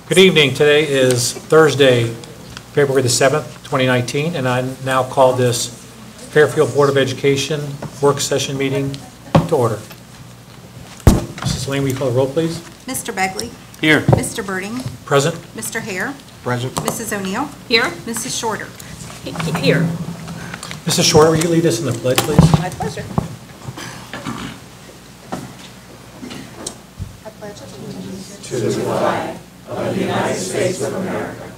Good evening. Today is Thursday, February the 7th, 2019, and I now call this Fairfield Board of Education work session meeting to order. Mrs. Lane, will you call the roll, please? Mr. Begley. Here. Mr. Birding. Present. Mr. Hare. Present. Mrs. O'Neill. Here. Mrs. Shorter. Here. Mrs. Shorter, will you lead us in the pledge, please? My pleasure. To the flag of the United States of America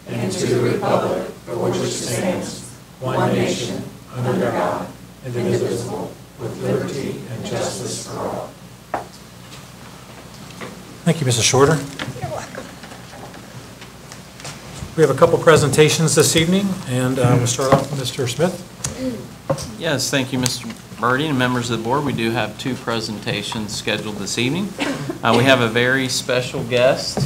and to the republic for which it stands, one nation, under God, indivisible, with liberty and justice for all. Thank you, Mrs. Shorter. You're welcome. We have a couple presentations this evening, and we'll start off with Mr. Smith. Yes, thank you, Mr. Birding and members of the board. We do have two presentations scheduled this evening. We have a very special guest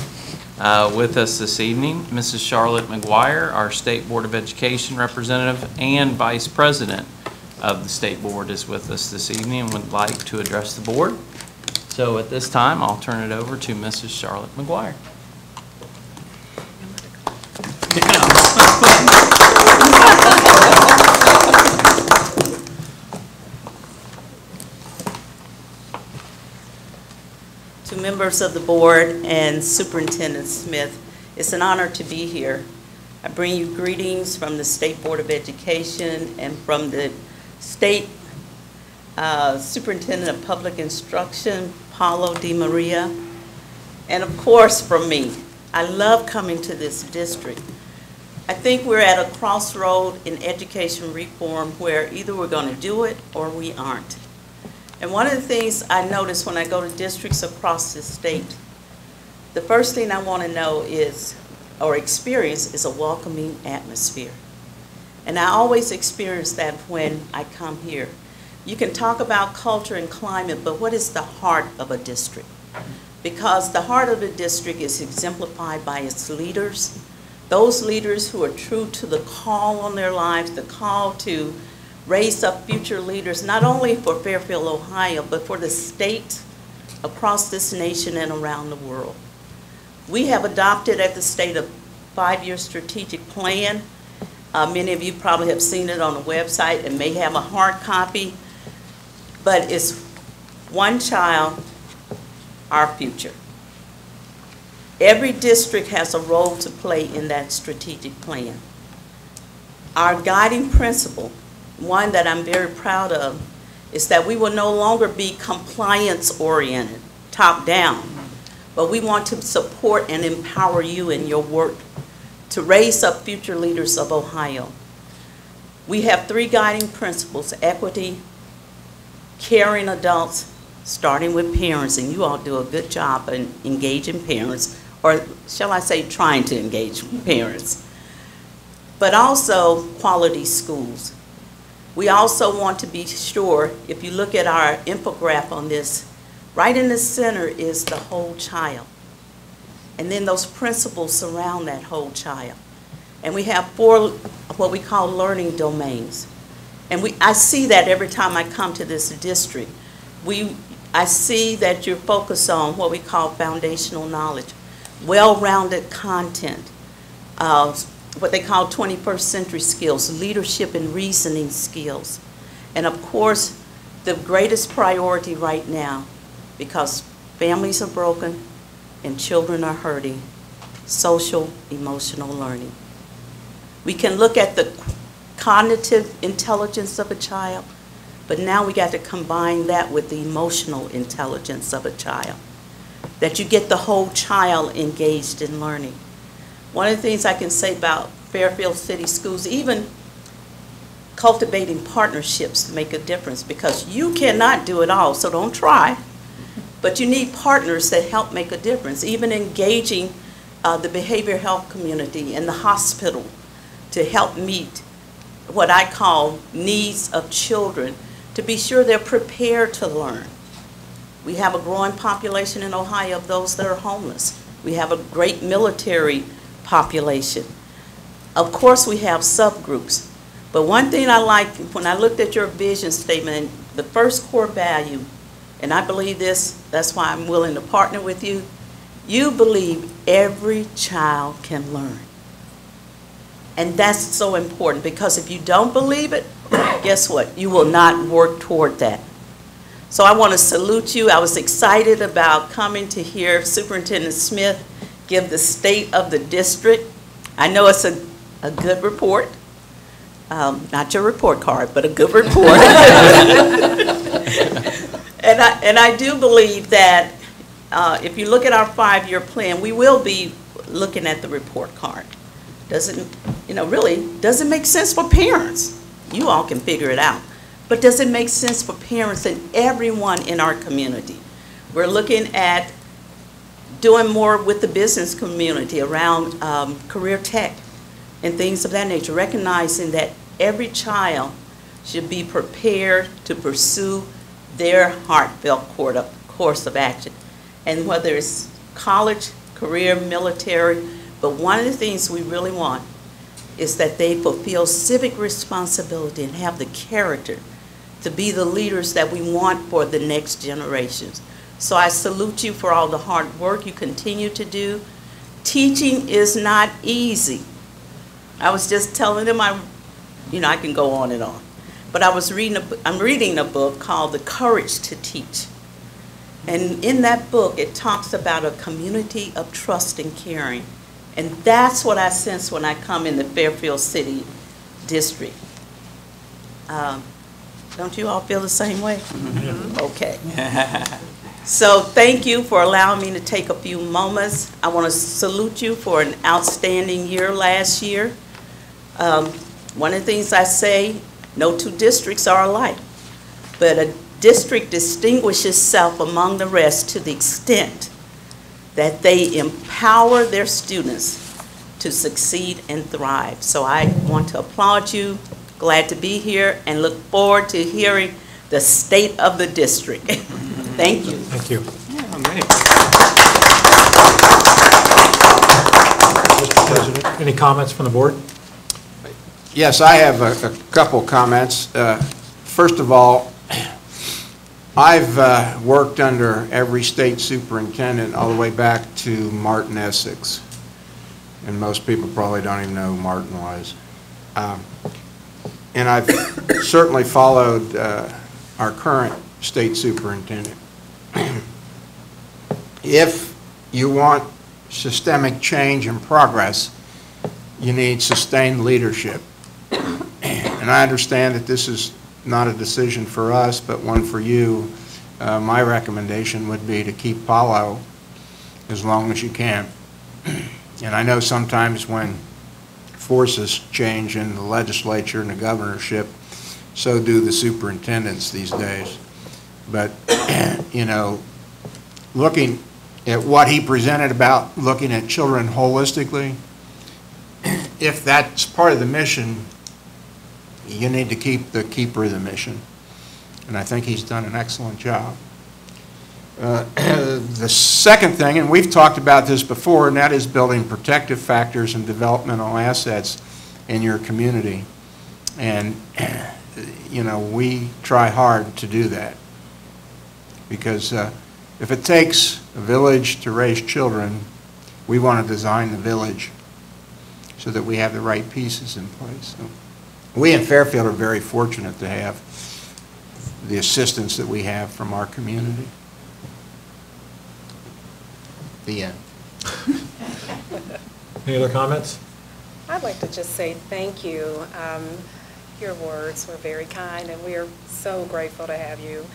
with us this evening, Mrs. Charlotte McGuire, our State Board of Education representative and Vice President of the State Board is with us this evening and would like to address the board. So at this time, I'll turn it over to Mrs. Charlotte McGuire. To members of the board and Superintendent Smith, it's an honor to be here. I bring you greetings from the State Board of Education and from the State Superintendent of Public Instruction, Paulo Di Maria, and of course from me. I love coming to this district. I think we're at a crossroad in education reform where either we're going to do it or we aren't. And one of the things I notice when I go to districts across the state, the first thing I want to know is, or experience, is a welcoming atmosphere. And I always experience that when I come here. You can talk about culture and climate, but what is the heart of a district? Because the heart of a district is exemplified by its leaders, those leaders who are true to the call on their lives, the call to raise up future leaders, not only for Fairfield, Ohio, but for the state, across this nation, and around the world. We have adopted at the state a 5-year strategic plan. Many of you probably have seen it on the website and may have a hard copy, but it's one child, our future. Every district has a role to play in that strategic plan. Our guiding principle, one that I'm very proud of, is that we will no longer be compliance-oriented, top-down, but we want to support and empower you in your work to raise up future leaders of Ohio. We have 3 guiding principles: equity, caring adults, starting with parents, and you all do a good job in engaging parents, or shall I say trying to engage parents, but also quality schools. We also want to be sure, if you look at our infographic on this, right in the center is the whole child. And then those principles surround that whole child. And we have 4 what we call learning domains. And I see that every time I come to this district. I see that you're focused on what we call foundational knowledge, well-rounded content, what they call 21st century skills, leadership and reasoning skills. And of course, the greatest priority right now, because families are broken and children are hurting, social emotional learning. We can look at the cognitive intelligence of a child, but now we got to combine that with the emotional intelligence of a child, that you get the whole child engaged in learning. One of the things I can say about Fairfield City Schools, even cultivating partnerships make a difference, because you cannot do it all, so don't try. But you need partners that help make a difference, even engaging the behavioral health community and the hospital to help meet what I call needs of children, to be sure they're prepared to learn. We have a growing population in Ohio of those that are homeless. We have a great military population. Of course, we have subgroups. But one thing I like, when I looked at your vision statement, the first core value, and I believe this, that's why I'm willing to partner with you, you believe every child can learn. And that's so important, because if you don't believe it, guess what? You will not work toward that. So I want to salute you. I was excited about coming to hear Superintendent Smith give the state of the district. I know it's a good report. Not your report card, but a good report. And I do believe that if you look at our 5-year plan, we will be looking at the report card. Doesn't make sense for parents. You all can figure it out. But does it make sense for parents and everyone in our community? We're looking at doing more with the business community around career tech and things of that nature, recognizing that every child should be prepared to pursue their heartfelt course of action. And whether it's college, career, military, but one of the things we really want is that they fulfill civic responsibility and have the character to be the leaders that we want for the next generations. So I salute you for all the hard work you continue to do. Teaching is not easy. I was just telling them, I can go on and on. But I'm reading a book called The Courage to Teach. And in that book, it talks about a community of trust and caring. And that's what I sense when I come in the Fairfield City District. Don't you all feel the same way? Mm-hmm. Okay. So thank you for allowing me to take a few moments. I want to salute you for an outstanding year last year. One of the things I say, no two districts are alike, but a district distinguishes itself among the rest to the extent that they empower their students to succeed and thrive. So I want to applaud you, glad to be here, and look forward to hearing the state of the district. Thank you. Thank you. Mr. President, any comments from the board? Yes, I have a couple comments. First of all, I've worked under every state superintendent all the way back to Martin Essex, and most people probably don't even know who Martin was. And I've certainly followed our current state superintendent. If you want systemic change and progress, you need sustained leadership. And I understand that this is not a decision for us, but one for you. My recommendation would be to keep Paulo as long as you can. And I know sometimes when forces change in the legislature and the governorship, so do the superintendents these days. But, looking at what he presented about looking at children holistically, if that's part of the mission, you need to keep the keeper of the mission. And I think he's done an excellent job. The second thing, and we've talked about this before, and that is building protective factors and developmental assets in your community. And, we try hard to do that. Because if it takes a village to raise children, we want to design the village so that we have the right pieces in place. So we in Fairfield are very fortunate to have the assistance that we have from our community. The end. Any other comments? I'd like to just say thank you. Your words were very kind, and we are so grateful to have you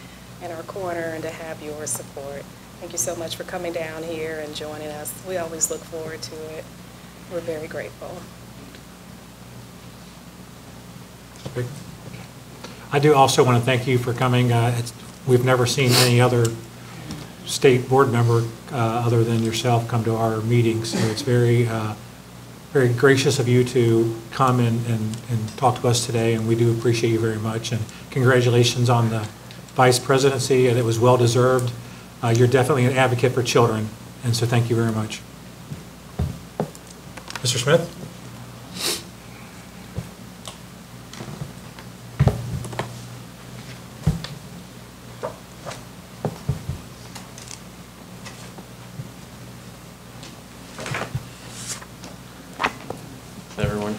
in our corner and to have your support. Thank you so much for coming down here and joining us. We always look forward to it. We're very grateful. I do also want to thank you for coming. We've never seen any other state board member other than yourself come to our meetings, so it's very gracious of you to come and talk to us today, and we do appreciate you very much. And congratulations on the vice presidency, and it was well deserved. You're definitely an advocate for children, and so thank you very much. Mr. Smith?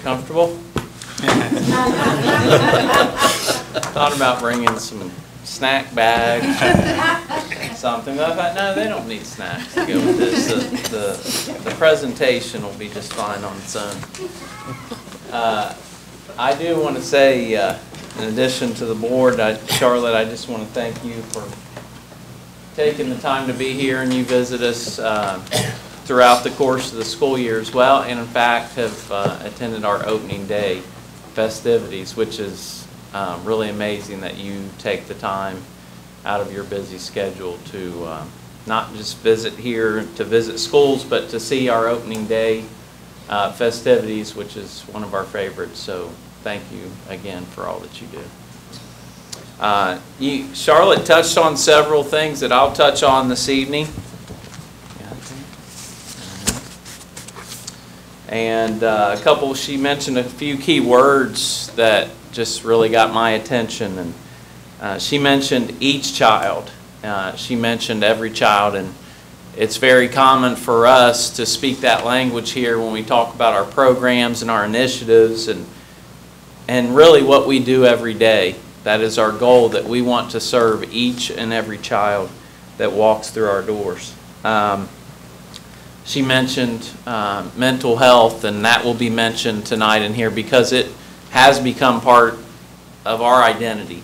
Comfortable? Thought about bringing some snack bags, something. But I thought, no, they don't need snacks to go with this. The presentation will be just fine on its own. I do want to say, in addition to the board, Charlotte, I just want to thank you for taking the time to be here, and you visit us throughout the course of the school year as well, and in fact have attended our opening day festivities, which is really amazing that you take the time out of your busy schedule to not just visit here to visit schools, but to see our opening day festivities, which is one of our favorites. So thank you again for all that you do. Charlotte touched on several things that I'll touch on this evening. And she mentioned a few key words that just really got my attention. And she mentioned each child. She mentioned every child. And it's very common for us to speak that language here when we talk about our programs and our initiatives and really what we do every day. That is our goal, that we want to serve each and every child that walks through our doors. She mentioned mental health, and that will be mentioned tonight in here because it has become part of our identity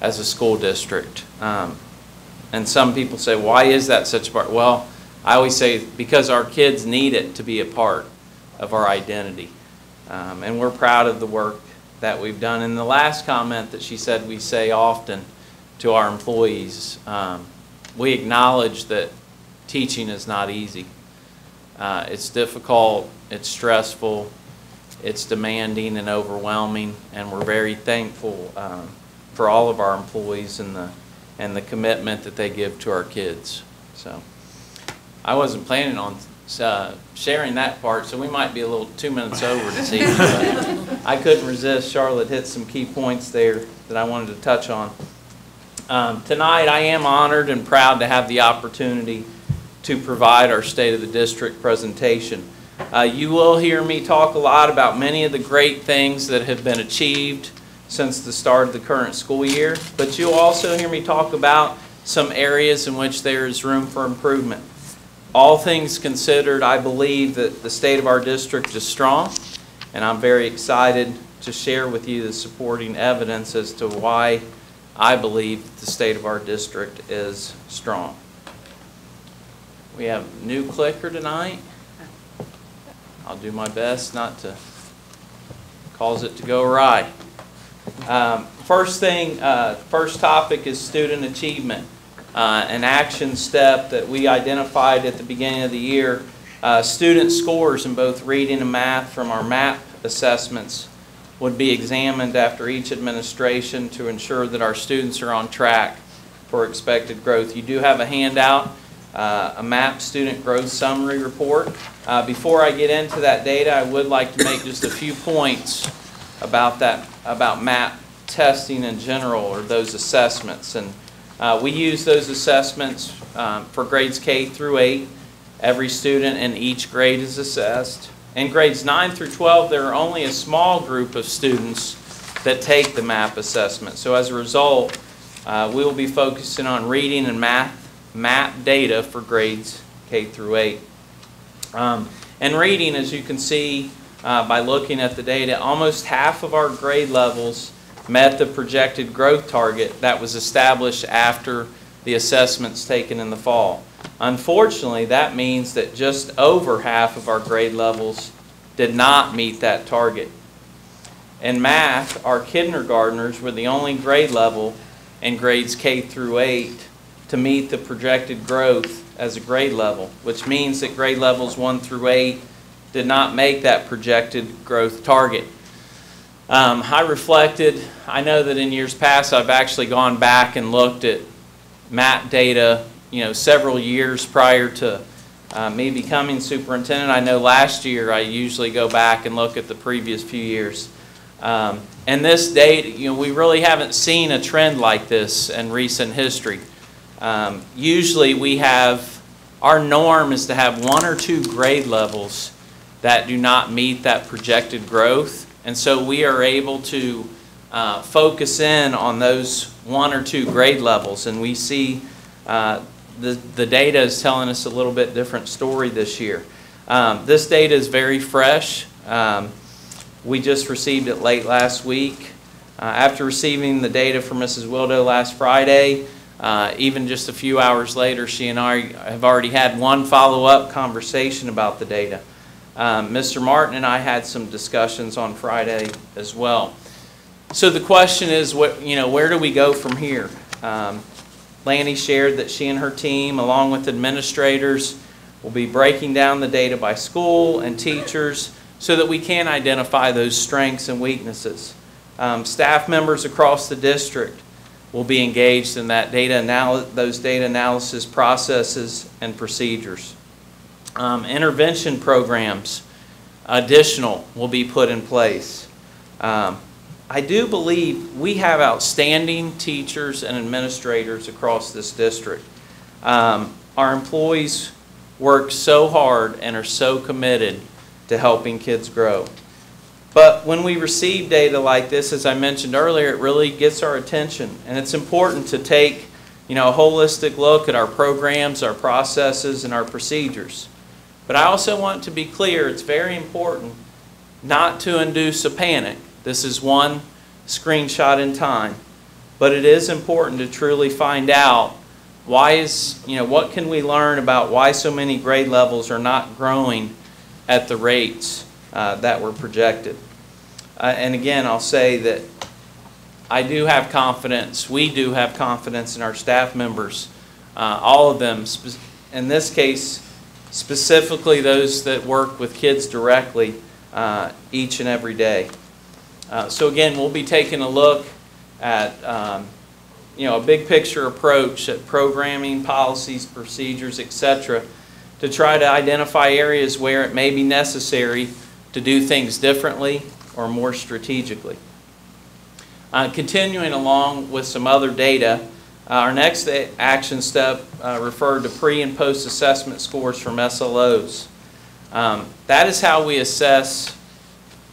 as a school district. And some people say, why is that such a part? Well, I always say because our kids need it to be a part of our identity. And we're proud of the work that we've done. And the last comment that she said we say often to our employees, we acknowledge that teaching is not easy. It's difficult, it's stressful, it's demanding and overwhelming, and we're very thankful for all of our employees and the commitment that they give to our kids. So I wasn't planning on sharing that part, so we might be a little 2 minutes over this evening, but I couldn't resist. Charlotte hit some key points there that I wanted to touch on. Tonight I am honored and proud to have the opportunity to provide our State of the District presentation. You will hear me talk a lot about many of the great things that have been achieved since the start of the current school year, but you'll also hear me talk about some areas in which there is room for improvement. All things considered, I believe that the state of our district is strong, and I'm very excited to share with you the supporting evidence as to why I believe the state of our district is strong. We have a new clicker tonight. I'll do my best not to cause it to go awry. First topic is student achievement. An action step that we identified at the beginning of the year. Student scores in both reading and math from our MAP assessments would be examined after each administration to ensure that our students are on track for expected growth. You do have a handout, a MAP student growth summary report. Before I get into that data, I would like to make just a few points about MAP testing in general, or those assessments. And we use those assessments for grades K through 8. Every student in each grade is assessed. In grades 9 through 12, there are only a small group of students that take the MAP assessment. So as a result, we will be focusing on reading and math MAP data for grades K through 8. And reading, as you can see by looking at the data, almost half of our grade levels met the projected growth target that was established after the assessments taken in the fall. Unfortunately, that means that just over half of our grade levels did not meet that target. In math, our kindergartners were the only grade level in grades K through 8 to meet the projected growth as a grade level, which means that grade levels 1 through 8 did not make that projected growth target. I reflected. I know that in years past I've actually gone back and looked at MAP data, several years prior to me becoming superintendent. I know last year I usually go back and look at the previous few years. And this data, we really haven't seen a trend like this in recent history. Usually our norm is to have 1 or 2 grade levels that do not meet that projected growth. And so we are able to focus in on those 1 or 2 grade levels, and we see the data is telling us a little bit different story this year. This data is very fresh. We just received it late last week. After receiving the data from Mrs. Wildo last Friday, even just a few hours later, she and I have already had one follow-up conversation about the data. Mr. Martin and I had some discussions on Friday as well. So the question is, where do we go from here? Lanny shared that she and her team, along with administrators, will be breaking down the data by school and teachers so that we can identify those strengths and weaknesses. Staff members across the district will be engaged in that those data analysis processes and procedures. Intervention programs, additional, will be put in place. I do believe we have outstanding teachers and administrators across this district. Our employees work so hard and are so committed to helping kids grow. But when we receive data like this, as I mentioned earlier, it really gets our attention. And it's important to take, a holistic look at our programs, our processes, and our procedures. But I also want to be clear, it's very important not to induce a panic. This is one screenshot in time. But it is important to truly find out what can we learn about why so many grade levels are not growing at the rates that were projected. And again, I'll say that I do have confidence, we do have confidence in our staff members, all of them, in this case, specifically those that work with kids directly each and every day. So again, we'll be taking a look at a big picture approach at programming, policies, procedures, etc., to try to identify areas where it may be necessary to do things differently or more strategically. Continuing along with some other data, our next action step referred to pre- and post-assessment scores from SLOs. That is how we assess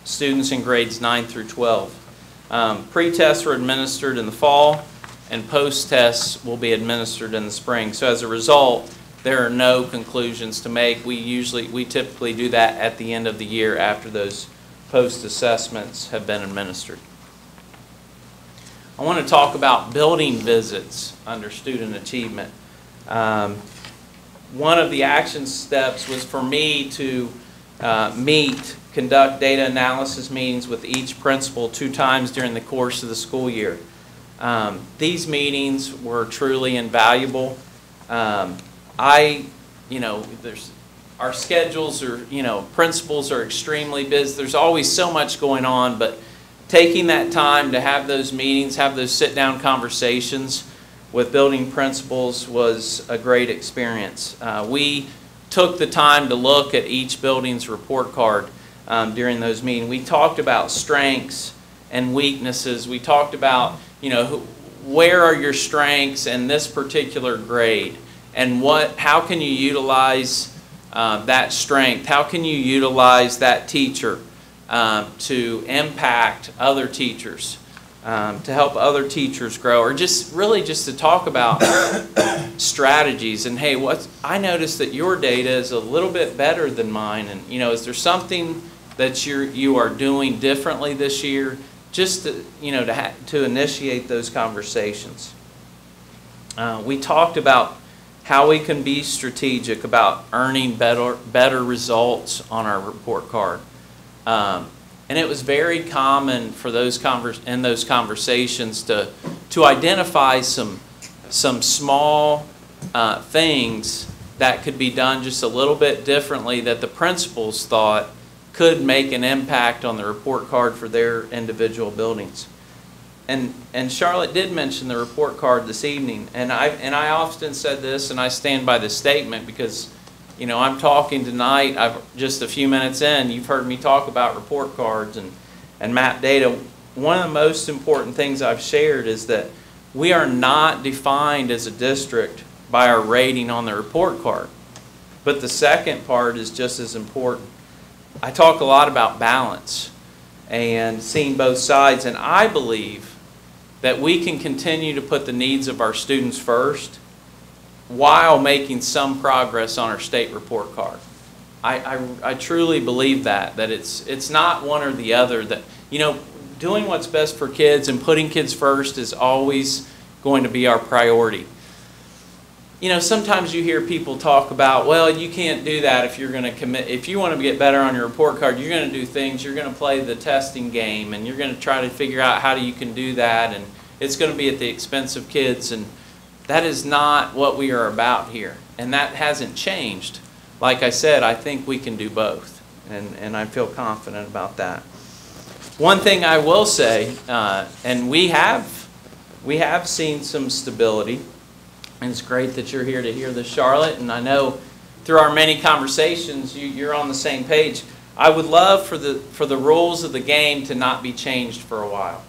students in grades 9 through 12. Pre-tests were administered in the fall, and post-tests will be administered in the spring. So as a result, there are no conclusions to make. We typically do that at the end of the year after those post-assessments have been administered. I want to talk about building visits under student achievement. One of the action steps was for me to conduct data analysis meetings with each principal 2 times during the course of the school year. These meetings were truly invaluable. Our schedules are, principals are extremely busy. There's always so much going on, but taking that time to have those meetings, have those sit-down conversations with building principals was a great experience. We took the time to look at each building's report card during those meetings. We talked about strengths and weaknesses. We talked about, where are your strengths in this particular grade, and how can you utilize that strength? How can you utilize that teacher to impact other teachers, to help other teachers grow, or just to talk about strategies? And hey, I noticed that your data is a little bit better than mine, and is there something that you are doing differently this year? Just to initiate those conversations. We talked about how we can be strategic about earning better results on our report card. And it was very common for those conversations to identify some small things that could be done just a little bit differently that the principals thought could make an impact on the report card for their individual buildings. And Charlotte did mention the report card this evening, and I often said this, and I stand by this statement because I'm talking tonight, just a few minutes in, you've heard me talk about report cards and map data. One of the most important things I've shared is that we are not defined as a district by our rating on the report card. But the second part is just as important. I talk a lot about balance and seeing both sides, and I believe that we can continue to put the needs of our students first while making some progress on our state report card. I truly believe that it's not one or the other, that, you know, doing what's best for kids and putting kids first is always going to be our priority. You know, sometimes you hear people talk about, well, you can't do that if you're going to commit. If you want to get better on your report card, you're going to do things, you're going to play the testing game, and you're going to try to figure out how you can do that, and it's going to be at the expense of kids, and that is not what we are about here, and that hasn't changed. Like I said, I think we can do both, and I feel confident about that. One thing I will say, and we have seen some stability, and it's great that you're here to hear this, Charlotte, and I know through our many conversations you're on the same page. I would love for the rules of the game to not be changed for a while,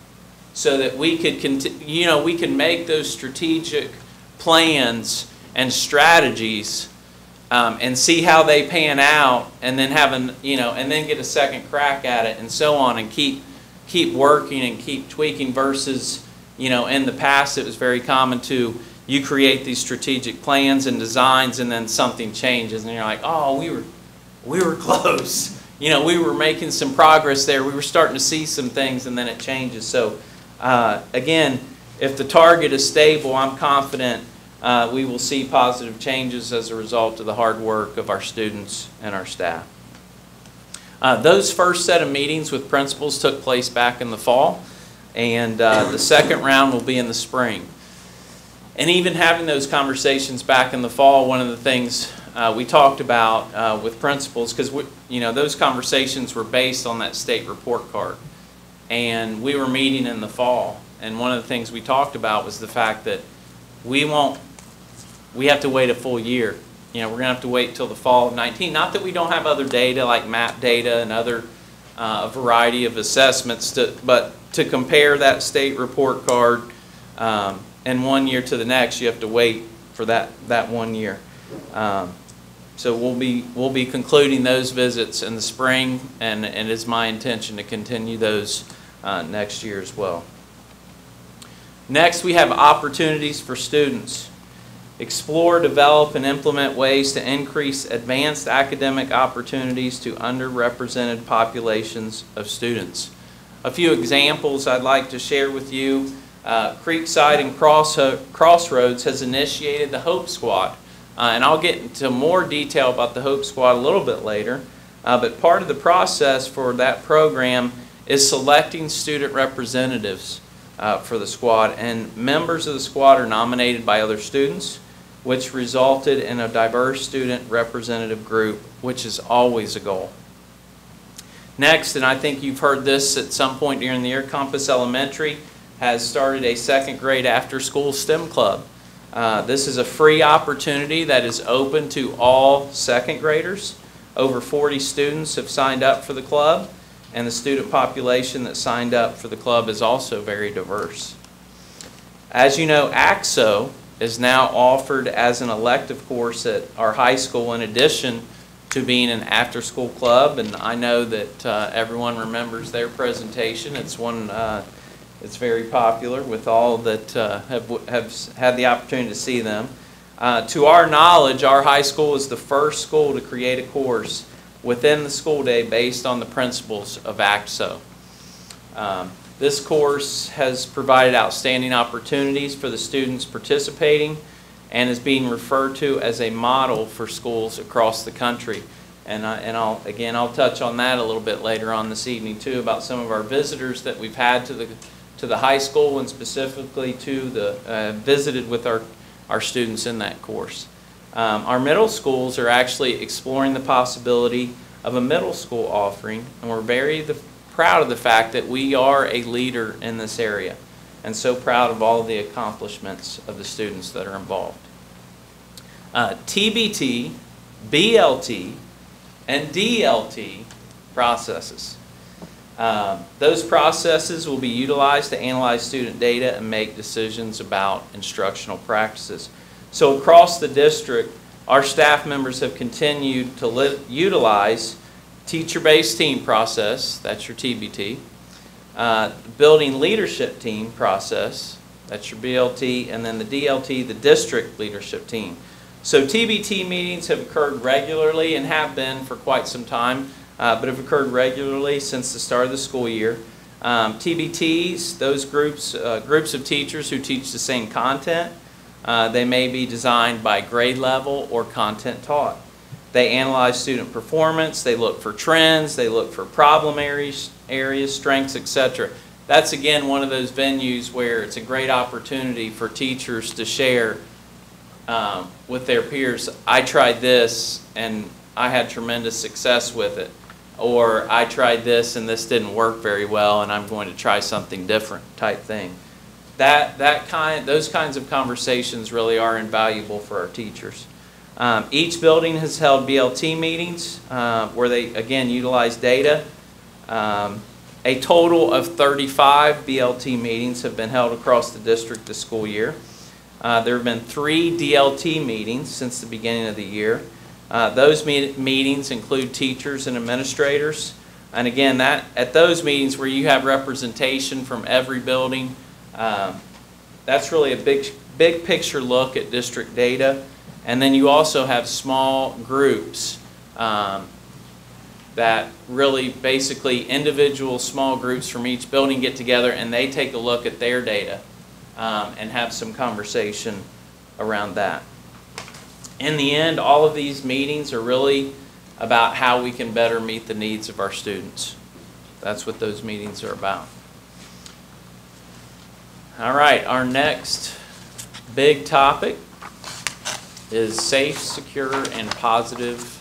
so that we could we can make those strategic plans and strategies and see how they pan out, and then and then get a second crack at it, and so on, and keep working and keep tweaking, versus, in the past it was very common to, you create these strategic plans and designs, and then something changes, and you're like, oh, we were close. We were making some progress there. We were starting to see some things, and then it changes. So, again, if the target is stable, I'm confident we will see positive changes as a result of the hard work of our students and our staff. Those first set of meetings with principals took place back in the fall, and the second round will be in the spring. And even having those conversations back in the fall, one of the things we talked about with principals, because those conversations were based on that state report card, and we were meeting in the fall, and one of the things we talked about was the fact that we have to wait a full year. We're going to have to wait till the fall of 19. Not that we don't have other data like map data and other variety of assessments, but to compare that state report card and 1 year to the next, you have to wait for that 1 year. So we'll be concluding those visits in the spring, and it is my intention to continue those next year as well. Next, we have opportunities for students. Explore, develop, and implement ways to increase advanced academic opportunities to underrepresented populations of students. A few examples I'd like to share with you. Creekside and Crossroads has initiated the Hope Squad. And I'll get into more detail about the Hope Squad a little bit later. But part of the process for that program is selecting student representatives for the squad. And members of the squad are nominated by other students, which resulted in a diverse student representative group, which is always a goal. Next, and I think you've heard this at some point during the year, Compass Elementary has started a second grade after-school STEM club. This is a free opportunity that is open to all second graders. Over 40 students have signed up for the club, and the student population that signed up for the club is also very diverse. As you know, AXO is now offered as an elective course at our high school, in addition to being an after-school club, and I know that everyone remembers their presentation. It's one it's very popular with all that have had the opportunity to see them. To our knowledge, our high school is the first school to create a course within the school day based on the principles of AXO. This course has provided outstanding opportunities for the students participating and is being referred to as a model for schools across the country. And I'll touch on that a little bit later on this evening too, about some of our visitors that we've had to the high school, and specifically to the visited with our students in that course. Our middle schools are actually exploring the possibility of a middle school offering, and we're very proud of the fact that we are a leader in this area, and so proud of all of the accomplishments of the students that are involved. TBT, BLT, and DLT processes. Those processes will be utilized to analyze student data and make decisions about instructional practices. So across the district, our staff members have continued to utilize teacher-based team process, that's your TBT. Building leadership team process, that's your BLT, and then the DLT, the district leadership team. So TBT meetings have occurred regularly and have been for quite some time, but have occurred regularly since the start of the school year. TBTs, those groups of teachers who teach the same content, they may be designed by grade level or content taught. They analyze student performance, they look for trends, they look for problem areas, strengths, etc. That's again one of those venues where it's a great opportunity for teachers to share with their peers. I tried this and I had tremendous success with it. Or I tried this and this didn't work very well and I'm going to try something different type thing. Those kinds of conversations really are invaluable for our teachers. Each building has held BLT meetings where they, again, utilize data. A total of 35 BLT meetings have been held across the district this school year. There have been 3 DLT meetings since the beginning of the year. Those meetings include teachers and administrators. And again, at those meetings where you have representation from every building, that's really a big picture look at district data. And then you also have small groups that really basically individual small groups from each building get together and they take a look at their data and have some conversation around that. In the end, all of these meetings are really about how we can better meet the needs of our students. That's what those meetings are about. All right, our next big topic is safe, secure, and positive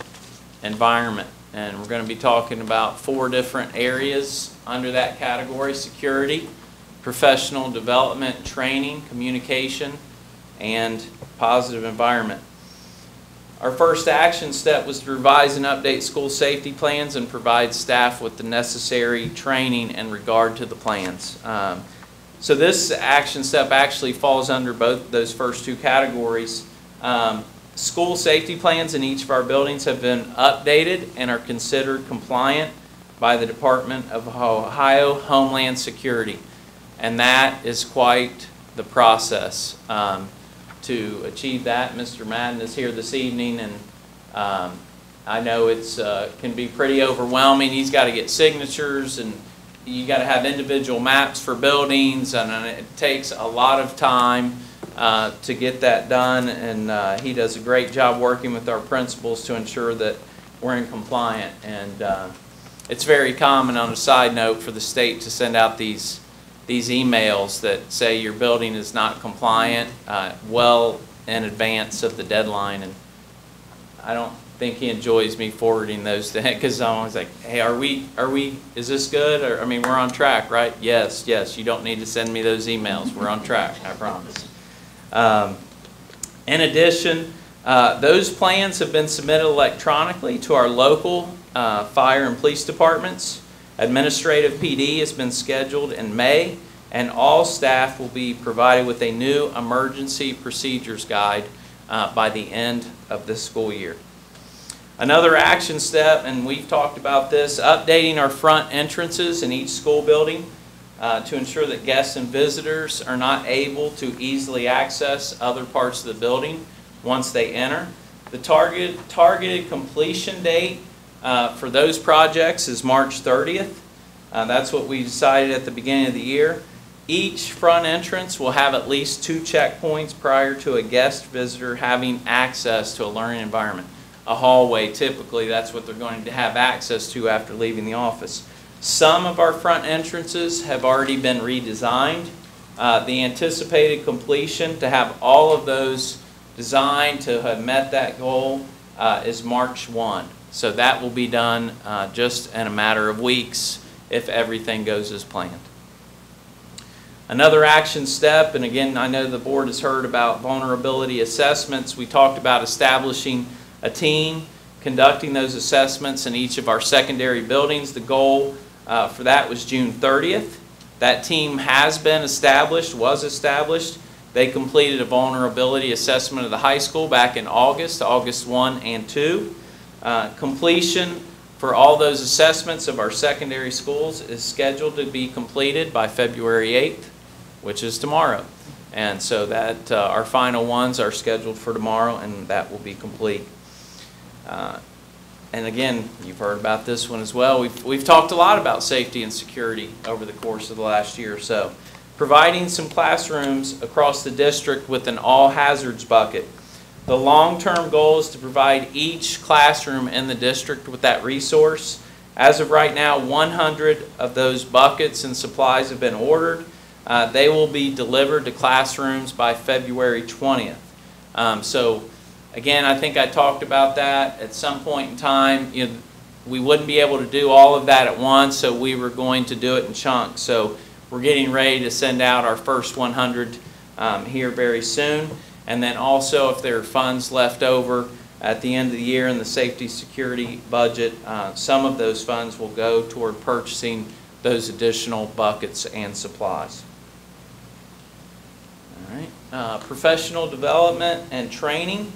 environment. And we're going to be talking about 4 different areas under that category: security, professional development, training, communication, and positive environment. Our first action step was to revise and update school safety plans and provide staff with the necessary training in regard to the plans. So this action step actually falls under both those first 2 categories. School safety plans in each of our buildings have been updated and are considered compliant by the Department of Ohio Homeland Security. And that is quite the process. To achieve that, Mr. Madden is here this evening, and I know it's can be pretty overwhelming. He's got to get signatures, and you got to have individual maps for buildings, and it takes a lot of time to get that done. And he does a great job working with our principals to ensure that we're in compliant. And it's very common, on a side note, for the state to send out these emails that say your building is not compliant well in advance of the deadline, and I don't think he enjoys me forwarding those to him, because I'm always like, hey, is this good? Or, I mean, we're on track, right? Yes, you don't need to send me those emails. We're on track, I promise. In addition, those plans have been submitted electronically to our local fire and police departments. Administrative PD has been scheduled in May, and all staff will be provided with a new emergency procedures guide by the end of this school year. Another action step, and we've talked about this, updating our front entrances in each school building to ensure that guests and visitors are not able to easily access other parts of the building once they enter. The targeted completion date for those projects is March 30th. That's what we decided at the beginning of the year. Each front entrance will have at least 2 checkpoints prior to a guest visitor having access to a learning environment. A hallway, typically, that's what they're going to have access to after leaving the office. Some of our front entrances have already been redesigned. The anticipated completion to have all of those designed to have met that goal is March 1. So that will be done just in a matter of weeks if everything goes as planned. Another action step, and again, I know the board has heard about vulnerability assessments. We talked about establishing a team, conducting those assessments in each of our secondary buildings. The goal for that was June 30th. That team has been established, was established. They completed a vulnerability assessment of the high school back in August 1 and 2. Completion for all those assessments of our secondary schools is scheduled to be completed by February 8th, which is tomorrow. And so that our final ones are scheduled for tomorrow, and that will be complete. And again, you've heard about this one as well. We've talked a lot about safety and security over the course of the last year or so. Providing some classrooms across the district with an all hazards bucket. The long-term goal is to provide each classroom in the district with that resource. As of right now, 100 of those buckets and supplies have been ordered. They will be delivered to classrooms by February 20th. So again, I think I talked about that at some point in time. We wouldn't be able to do all of that at once, so we were going to do it in chunks. So we're getting ready to send out our first 100 here very soon. And then also, if there are funds left over at the end of the year in the safety security budget, some of those funds will go toward purchasing those additional buckets and supplies. All right. Professional development and training.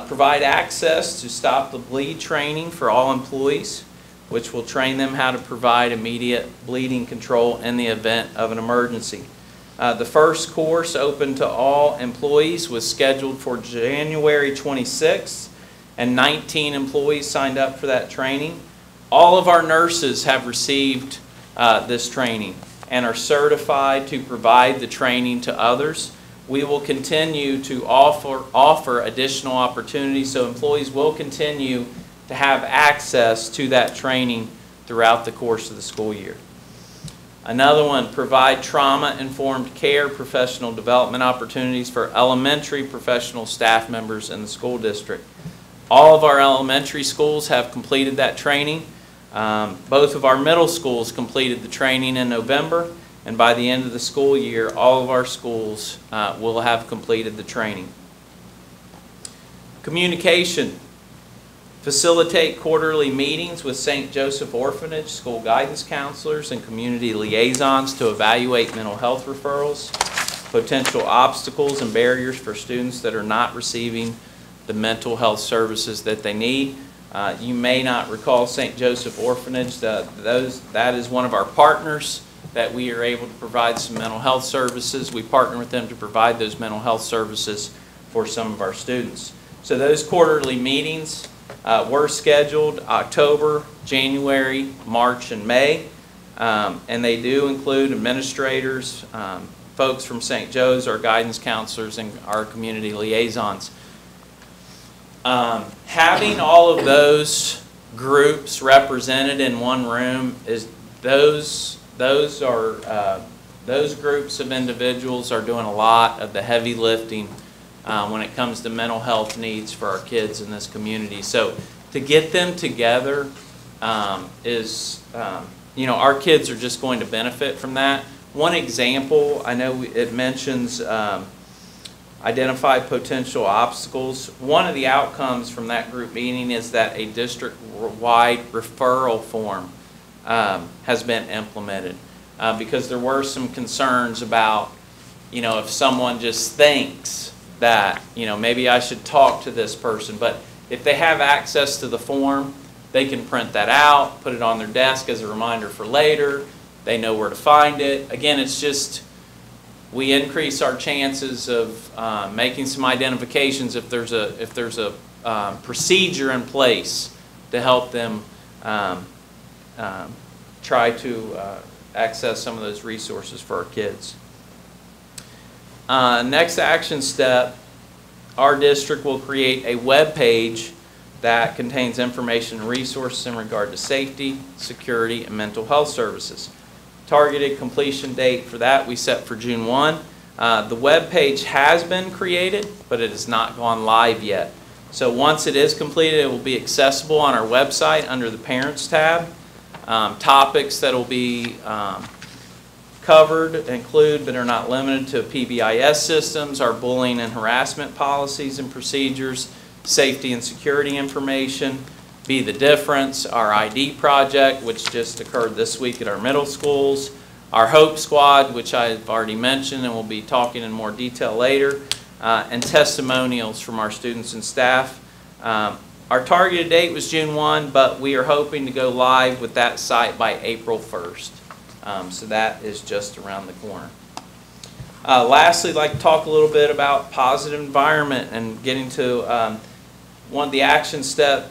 Provide access to Stop the Bleed training for all employees, which will train them how to provide immediate bleeding control in the event of an emergency. The first course open to all employees was scheduled for January 26th, and 19 employees signed up for that training. All of our nurses have received this training and are certified to provide the training to others. We will continue to offer additional opportunities, so employees will continue to have access to that training throughout the course of the school year. Another one, provide trauma-informed care professional development opportunities for elementary professional staff members in the school district. All of our elementary schools have completed that training. Both of our middle schools completed the training in November, and by the end of the school year, all of our schools will have completed the training. Communication. Facilitate quarterly meetings with St. Joseph Orphanage, school guidance counselors, and community liaisons to evaluate mental health referrals, potential obstacles and barriers for students that are not receiving the mental health services that they need. You may not recall St. Joseph Orphanage. That is one of our partners that we are able to provide some mental health services. We partner with them to provide those mental health services for some of our students. So those quarterly meetings were scheduled October, January, March, and May, and they do include administrators, folks from St. Joe's, our guidance counselors, and our community liaisons. Having all of those groups represented in one room is those groups of individuals are doing a lot of the heavy lifting when it comes to mental health needs for our kids in this community. So to get them together our kids are just going to benefit from that. One example, I know it mentions identify potential obstacles. One of the outcomes from that group meeting is that a district-wide referral form has been implemented because there were some concerns about, if someone just thinks that, maybe I should talk to this person. But if they have access to the form, they can print that out, put it on their desk as a reminder for later. They know where to find it. Again, it's just, we increase our chances of making some identifications if there's a procedure in place to help them try to access some of those resources for our kids. Next action step, our district will create a web page that contains information and resources in regard to safety, security, and mental health services. Targeted completion date for that we set for June 1. The web page has been created, but it has not gone live yet. So once it is completed, it will be accessible on our website under the Parents tab. Topics that will be covered include, but are not limited to, PBIS systems, our bullying and harassment policies and procedures, safety and security information, Be the Difference, our ID project, which just occurred this week at our middle schools, our Hope Squad, which I've already mentioned and we'll be talking in more detail later, and testimonials from our students and staff. Our targeted date was June 1, but we are hoping to go live with that site by April 1st. So that is just around the corner. Lastly, I'd like to talk a little bit about positive environment and getting to one of the action steps.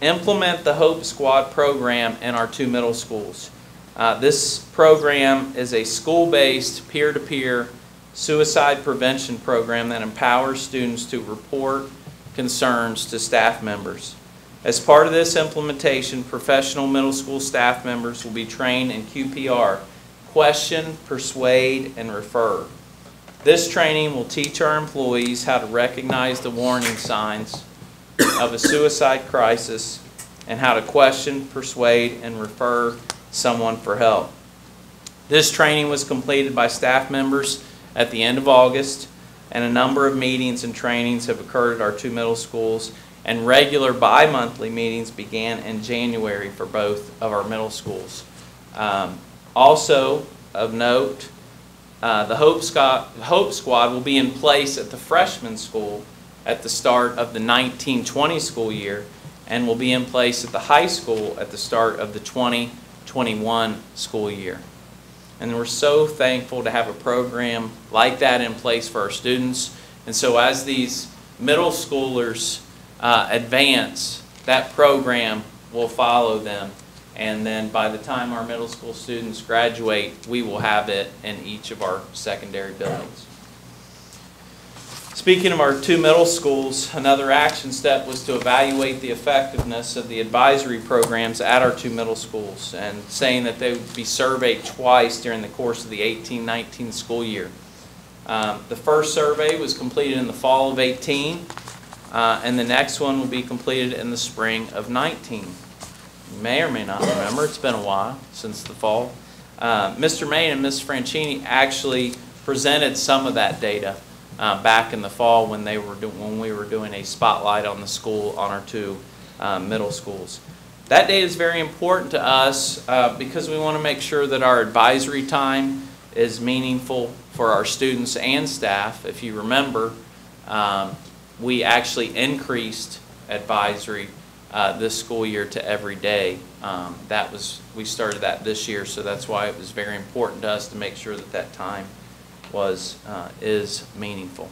Implement the Hope Squad program in our 2 middle schools. This program is a school-based, peer-to-peer suicide prevention program that empowers students to report concerns to staff members. As part of this implementation, professional middle school staff members will be trained in QPR, question, persuade, and refer. This training will teach our employees how to recognize the warning signs of a suicide crisis and how to question, persuade, and refer someone for help. This training was completed by staff members at the end of August, and a number of meetings and trainings have occurred at our 2 middle schools, and regular bi-monthly meetings began in January for both of our middle schools. Also of note, the Hope Squad will be in place at the freshman school at the start of the 1920 school year, and will be in place at the high school at the start of the 2021 school year. And we're so thankful to have a program like that in place for our students. And so as these middle schoolers advance, that program will follow them. And then by the time our middle school students graduate, we will have it in each of our secondary buildings. Speaking of our 2 middle schools, another action step was to evaluate the effectiveness of the advisory programs at our 2 middle schools, and saying that they would be surveyed twice during the course of the 18-19 school year. The first survey was completed in the fall of 18, and the next one will be completed in the spring of 19. You may or may not remember, it's been a while since the fall. Mr. Main and Ms. Franchini actually presented some of that data back in the fall when we were doing a spotlight on the school on our 2 middle schools. That data is very important to us because we want to make sure that our advisory time is meaningful for our students and staff. If you remember, we actually increased advisory this school year to every day. We started that this year, so that's why it was very important to us to make sure that that time is meaningful.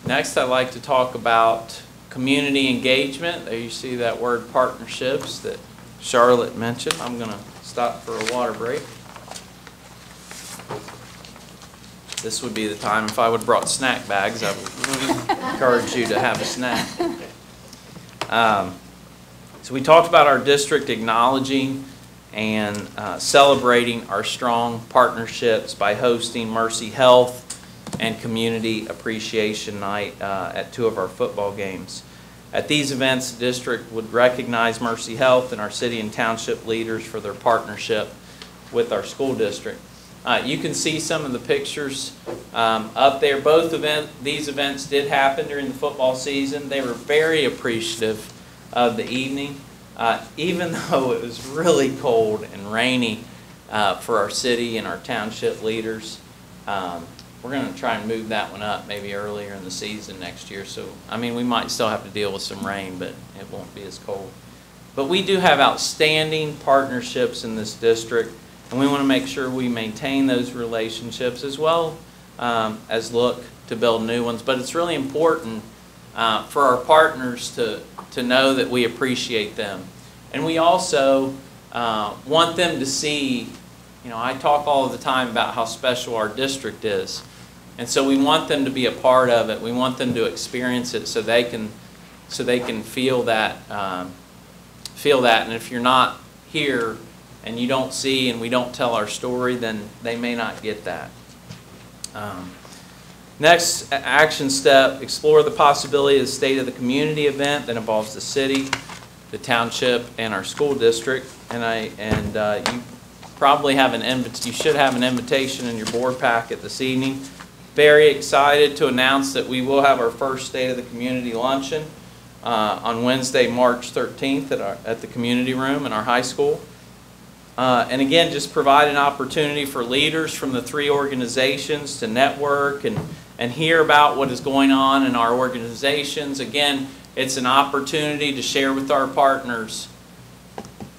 Next, I'd like to talk about community engagement. There you see that word partnerships that Charlotte mentioned. I'm going to stop for a water break. This would be the time if I would have brought snack bags. I would encourage you to have a snack. So we talked about our district acknowledging and celebrating our strong partnerships by hosting Mercy Health and Community Appreciation Night at 2 of our football games. At these events, the district would recognize Mercy Health and our city and township leaders for their partnership with our school district. You can see some of the pictures up there. Both these events did happen during the football season. They were very appreciative of the evening. Even though it was really cold and rainy for our city and our township leaders, we're going to try and move that one up maybe earlier in the season next year. So, I mean, we might still have to deal with some rain, but it won't be as cold. But we do have outstanding partnerships in this district, and we want to make sure we maintain those relationships as well as look to build new ones. But it's really important for our partners to know that we appreciate them. And we also want them to see, I talk all of the time about how special our district is. And so we want them to be a part of it. We want them to experience it so they can feel that. And if you're not here and you don't see and we don't tell our story, then they may not get that. Next action step, explore the possibility of the State of the Community event that involves the city, the township, and our school district. You probably have you should have an invitation in your board packet this evening. Very excited to announce that we will have our first State of the Community luncheon on Wednesday, March 13th at the community room in our high school. And again, just provide an opportunity for leaders from the 3 organizations to network and and hear about what is going on in our organizations. Again, it's an opportunity to share with our partners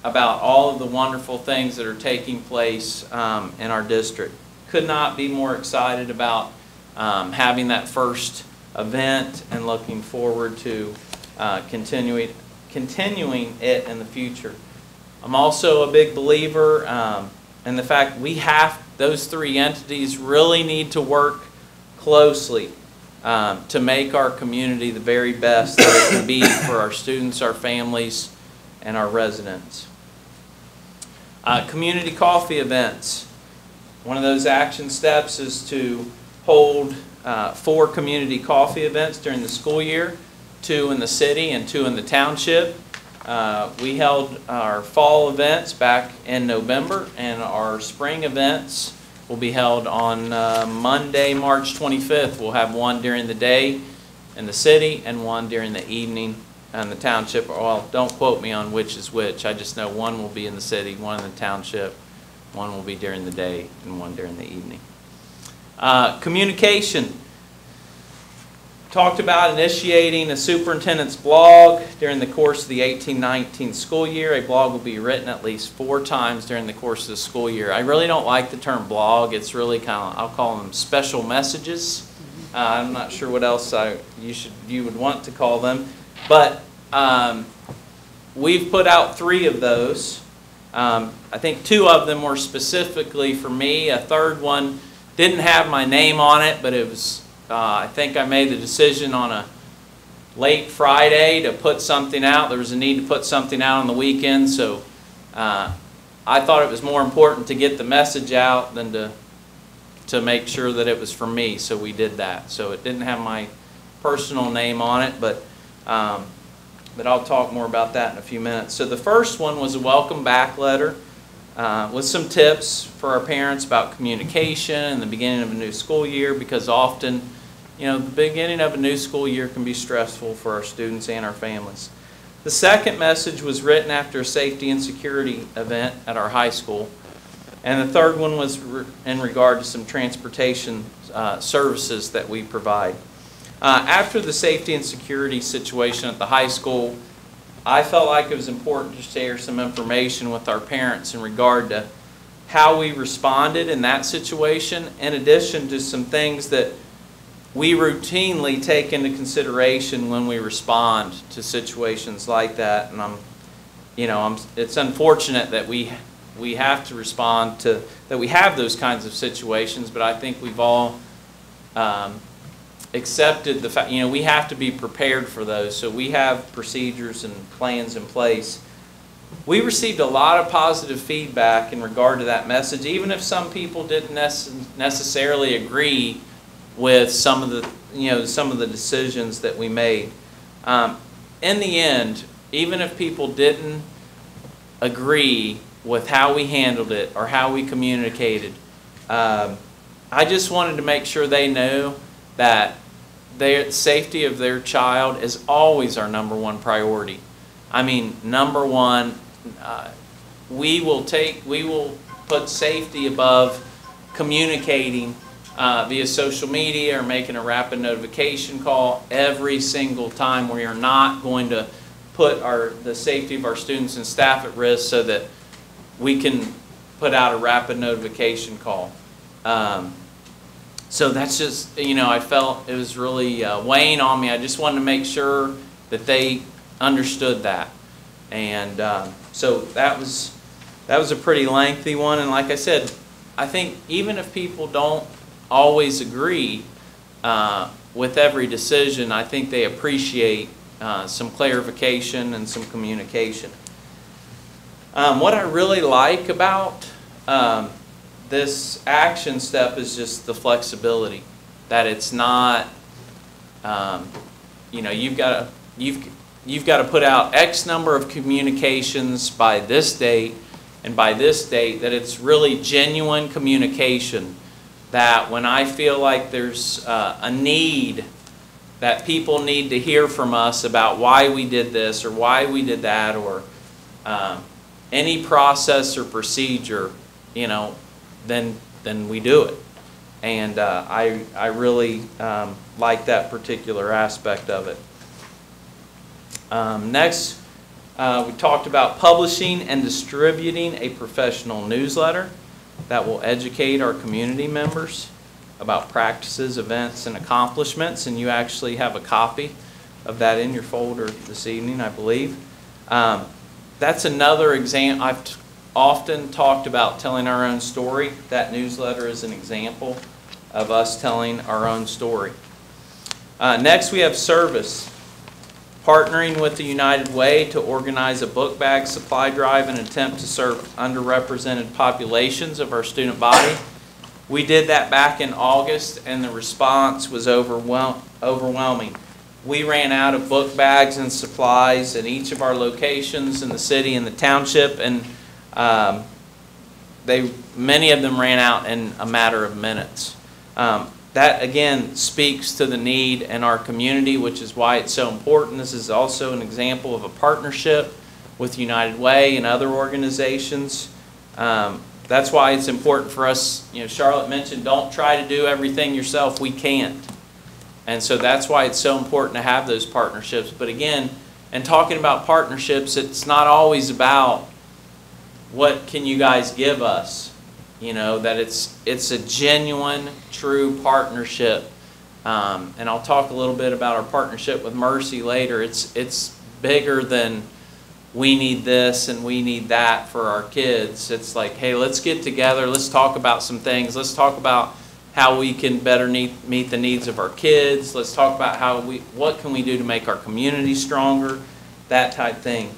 about all of the wonderful things that are taking place in our district. Could not be more excited about having that first event and looking forward to continuing it in the future. I'm also a big believer in the fact those three entities really need to work closely to make our community the very best that it can be for our students, our families, and our residents. Community coffee events. One of those action steps is to hold 4 community coffee events during the school year, 2 in the city and 2 in the township. We held our fall events back in November, and our spring events will be held on Monday, March 25th. We'll have one during the day in the city and one during the evening in the township. Well, don't quote me on which is which. I just know one will be in the city, one in the township, one will be during the day, and one during the evening. Communication. Talked about initiating a superintendent's blog during the course of the 18-19 school year. A blog will be written at least 4 times during the course of the school year. I really don't like the term blog. It's really kind of, I'll call them special messages. I'm not sure what else you would want to call them. But we've put out 3 of those. I think 2 of them were specifically for me. A third one didn't have my name on it, but it was I think I made the decision on a late Friday to put something out. There was a need to put something out on the weekend, so I thought it was more important to get the message out than to make sure that it was for me, so we did that. So it didn't have my personal name on it, but I'll talk more about that in a few minutes. So the first one was a welcome back letter with some tips for our parents about communication and the beginning of a new school year, because often, the beginning of a new school year can be stressful for our students and our families. The second message was written after a safety and security event at our high school. And the third one was in regard to some transportation services that we provide. After the safety and security situation at the high school, I felt like it was important to share some information with our parents in regard to how we responded in that situation, in addition to some things that we routinely take into consideration when we respond to situations like that. And it's unfortunate that we have to respond to, that we have those kinds of situations, but I think we've all accepted the fact, we have to be prepared for those. So we have procedures and plans in place. We received a lot of positive feedback in regard to that message, even if some people didn't necessarily agree with some of the decisions that we made. In the end, even if people didn't agree with how we handled it or how we communicated, I just wanted to make sure they know that the safety of their child is always our #1 priority. I mean, #1, we will put safety above communicating via social media or making a rapid notification call every single time. We are not going to put the safety of our students and staff at risk so that we can put out a rapid notification call. So that's just, I felt it was really weighing on me. I just wanted to make sure that they understood that. And so that was a pretty lengthy one. And like I said, I think even if people don't always agree with every decision, I think they appreciate some clarification and some communication. What I really like about this action step is just the flexibility, that it's not, you've got to put out X number of communications by this date and by this date, that it's really genuine communication, that when I feel like there's a need, that people need to hear from us about why we did this or why we did that, or any process or procedure, then we do it. And I really like that particular aspect of it. Next, we talked about publishing and distributing a professional newsletter that will educate our community members about practices, events, and accomplishments. And you actually have a copy of that in your folder this evening, I believe. That's another example. I've often talked about telling our own story. That newsletter is an example of us telling our own story. Next, we have service. Partnering with the United Way to organize a book bag supply drive and attempt to serve underrepresented populations of our student body. We did that back in August, and the response was overwhelming. We ran out of book bags and supplies at each of our locations in the city and the township, and many of them ran out in a matter of minutes. That, again, speaks to the need in our community, which is why it's so important. This is also an example of a partnership with United Way and other organizations. That's why it's important for us. Charlotte mentioned, don't try to do everything yourself. We can't. And so that's why it's so important to have those partnerships. But again, in talking about partnerships, it's not always about what can you guys give us. That it's a genuine, true partnership. And I'll talk a little bit about our partnership with Mercy later. It's bigger than we need this and we need that for our kids. It's like, hey, let's get together. Let's talk about some things. Let's talk about how we can better meet the needs of our kids. Let's talk about what can we do to make our community stronger, that type thing.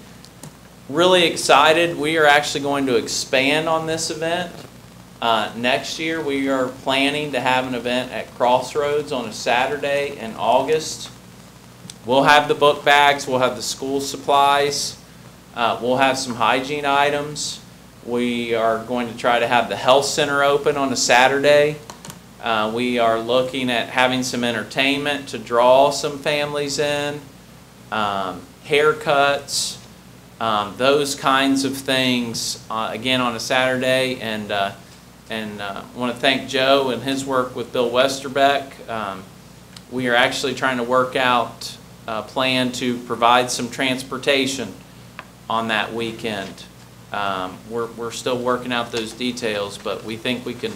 Really excited. We are actually going to expand on this event. Next year, we are planning to have an event at Crossroads on a Saturday in August. We'll have the book bags. We'll have the school supplies. We'll have some hygiene items. We are going to try to have the health center open on a Saturday. We are looking at having some entertainment to draw some families in, haircuts, those kinds of things, again, on a Saturday. And I want to thank Joe and his work with Bill Westerbeck. We are actually trying to work out a plan to provide some transportation on that weekend. We're still working out those details, but we think we can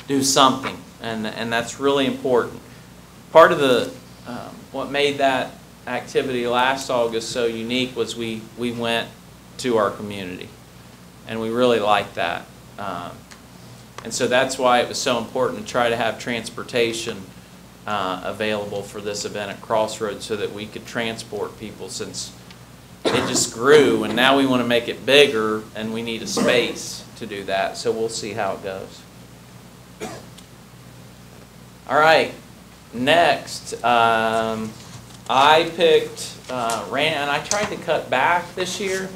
do something, and that's really important. Part of what made that activity last August so unique was we went to our community, and we really liked that. And so that's why it was so important to try to have transportation available for this event at Crossroads so that we could transport people, since it just grew, and now we want to make it bigger, and we need a space to do that. So we'll see how it goes. All right, next, I picked, and I tried to cut back this year.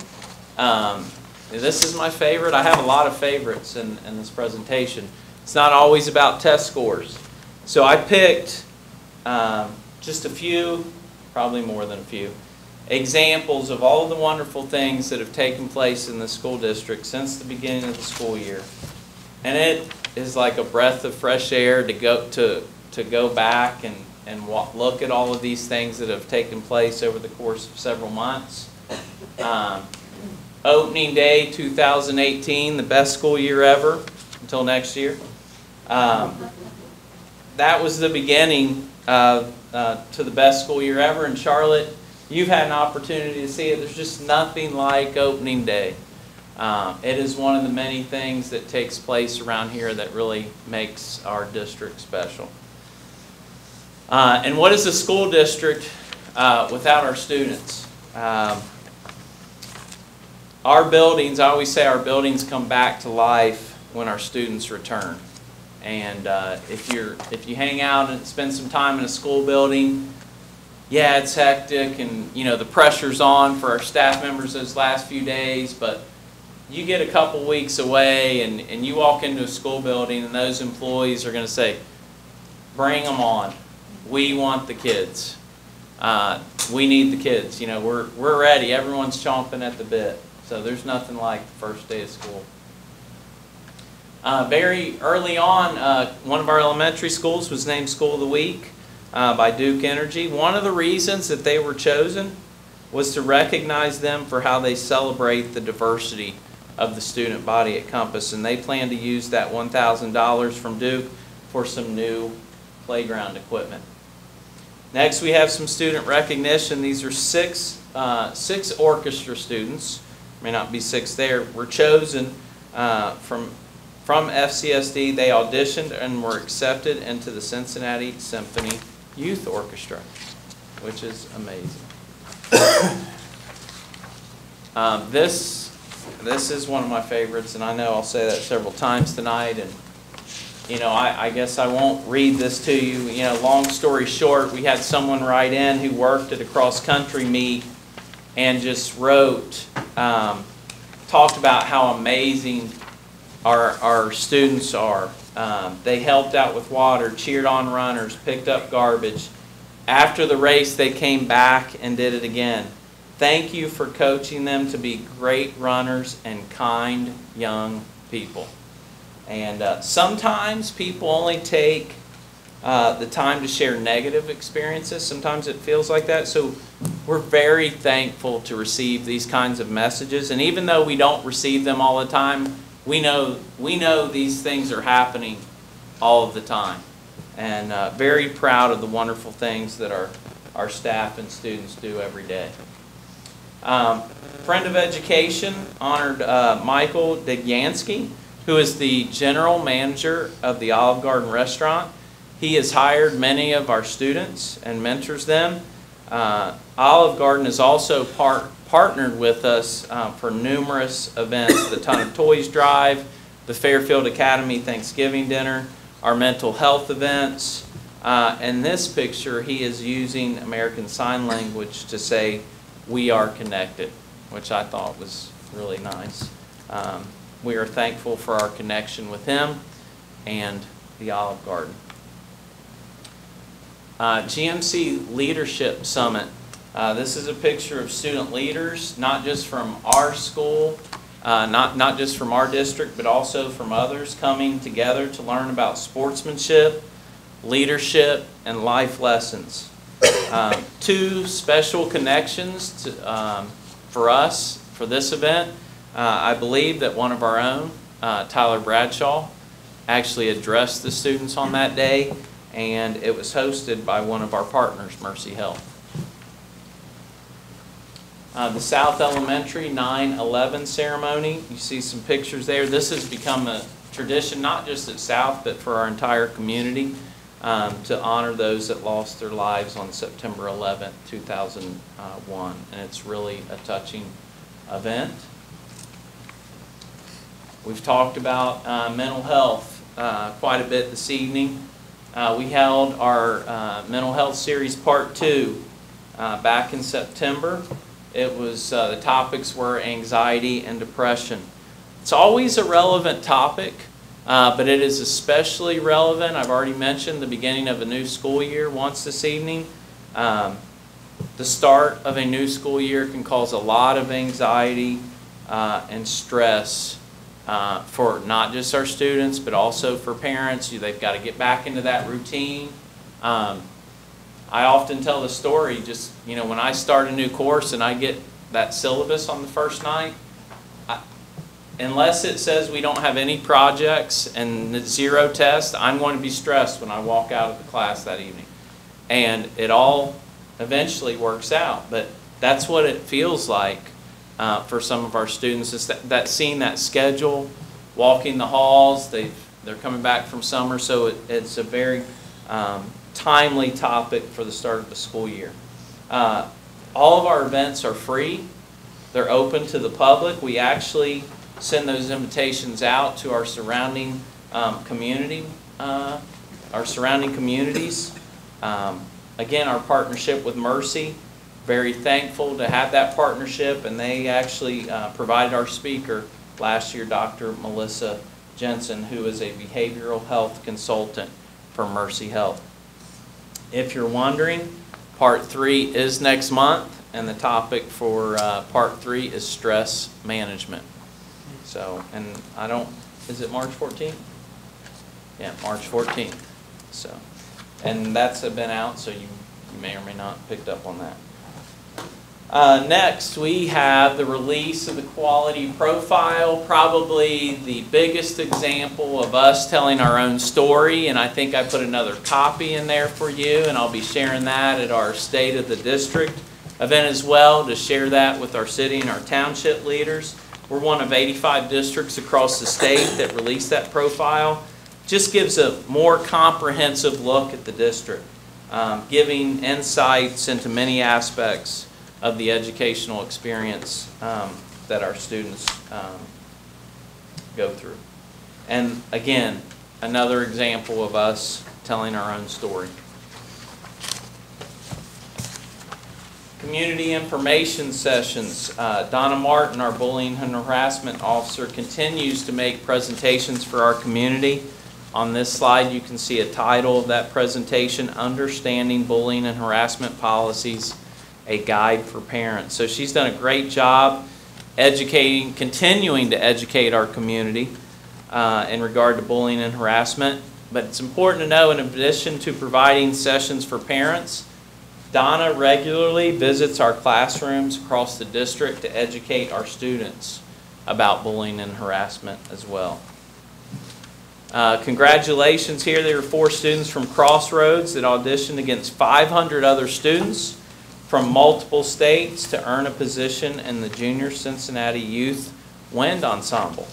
This is my favorite. I have a lot of favorites in this presentation. It's not always about test scores. So I picked just a few, probably more than a few, examples of all of the wonderful things that have taken place in the school district since the beginning of the school year. And it is like a breath of fresh air to go back and look at all of these things that have taken place over the course of several months. Opening Day 2018, the best school year ever until next year. That was the beginning to the best school year ever. In Charlotte, you've had an opportunity to see it. There's just nothing like opening day. It is one of the many things that takes place around here that really makes our district special. And what is a school district without our students? Our buildings, I always say our buildings come back to life when our students return. And if you hang out and spend some time in a school building, yeah, it's hectic, and the pressure's on for our staff members those last few days, but you get a couple weeks away and you walk into a school building and those employees are going to say, bring them on. We want the kids. We need the kids. We're ready. Everyone's chomping at the bit. So there's nothing like the first day of school. Very early on, one of our elementary schools was named School of the Week by Duke Energy. One of the reasons that they were chosen was to recognize them for how they celebrate the diversity of the student body at Compass, and they plan to use that $1,000 from Duke for some new playground equipment. Next, we have some student recognition. These are six orchestra students, may not be six there, were chosen from FCSD. They auditioned and were accepted into the Cincinnati Symphony Youth Orchestra, which is amazing. This is one of my favorites, and I know I'll say that several times tonight, and I guess I won't read this to you. Long story short, we had someone write in who worked at a cross-country meet and just wrote, talked about how amazing our students are. They helped out with water, cheered on runners, picked up garbage. After the race, they came back and did it again. Thank you for coaching them to be great runners and kind young people. And sometimes people only take the time to share negative experiences. Sometimes it feels like that. So we're very thankful to receive these kinds of messages. And even though we don't receive them all the time, we know these things are happening all of the time. And very proud of the wonderful things that our staff and students do every day. Friend of Education honored Michael Degyansky, who is the general manager of the Olive Garden restaurant. He has hired many of our students and mentors them. Olive Garden is also partnered with us for numerous events, the Ton of Toys Drive, the Fairfield Academy Thanksgiving Dinner, our mental health events. In this picture, he is using American Sign Language to say, "We are connected," which I thought was really nice. We are thankful for our connection with him and the Olive Garden. GMC Leadership Summit. This is a picture of student leaders, not just from our school, not just from our district, but also from others coming together to learn about sportsmanship, leadership, and life lessons. Two special connections for us for this event. I believe that one of our own, Tyler Bradshaw, actually addressed the students on that day, and it was hosted by one of our partners, Mercy Health. The South Elementary 9/11 ceremony, you see some pictures there. This has become a tradition, not just at South, but for our entire community, to honor those that lost their lives on September 11th, 2001. And it's really a touching event. We've talked about mental health quite a bit this evening. We held our Mental Health Series Part 2 back in September. It was, the topics were anxiety and depression. It's always a relevant topic, but it is especially relevant. I've already mentioned the beginning of a new school year once this evening. The start of a new school year can cause a lot of anxiety and stress for not just our students, but also for parents. They've got to get back into that routine. I often tell the story, just, when I start a new course and I get that syllabus on the first night, unless it says we don't have any projects and zero tests, I'm going to be stressed when I walk out of the class that evening. And it all eventually works out, but that's what it feels like for some of our students, is that seeing that schedule, walking the halls. They're coming back from summer, so it's a very timely topic for the start of the school year. All of our events are free. They're open to the public. We actually send those invitations out to our surrounding communities. Again, our partnership with Mercy, very thankful to have that partnership, and they actually provided our speaker last year, Dr. Melissa Jensen, who is a behavioral health consultant for Mercy Health. If you're wondering, Part 3 is next month, and the topic for Part 3 is stress management. So, and Is it March 14th? Yeah, March 14th. So, and that's been out, so you may or may not have picked up on that. Next, we have the release of the quality profile, probably the biggest example of us telling our own story, and I think I put another copy in there for you, and I'll be sharing that at our State of the District event as well, to share that with our city and our township leaders. We're one of 85 districts across the state that released that profile. Just gives a more comprehensive look at the district, giving insights into many aspects of the educational experience that our students go through. And again, another example of us telling our own story. Community information sessions. Donna Martin, our bullying and harassment officer, continues to make presentations for our community. On this slide, you can see a title of that presentation, Understanding Bullying and Harassment Policies, a Guide for Parents. So she's done a great job educating, continuing to educate our community in regard to bullying and harassment. But it's important to know, in addition to providing sessions for parents, Donna regularly visits our classrooms across the district to educate our students about bullying and harassment as well. Congratulations here. There are 4 students from Crossroads that auditioned against 500 other students from multiple states to earn a position in the Junior Cincinnati Youth Wind Ensemble.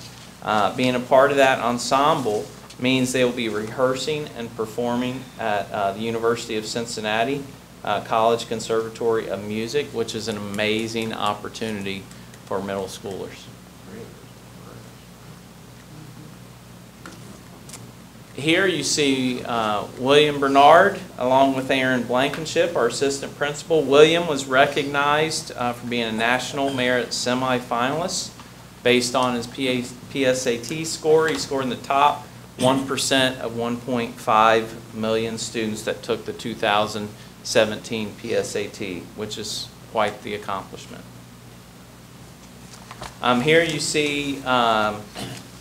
Being a part of that ensemble means they will be rehearsing and performing at the University of Cincinnati College Conservatory of Music, which is an amazing opportunity for middle schoolers. Here you see William Bernard along with Aaron Blankenship, our assistant principal. William was recognized for being a National Merit semifinalist based on his PSAT score. He scored in the top 1% of 1.5 million students that took the 2017 PSAT, which is quite the accomplishment. Here you see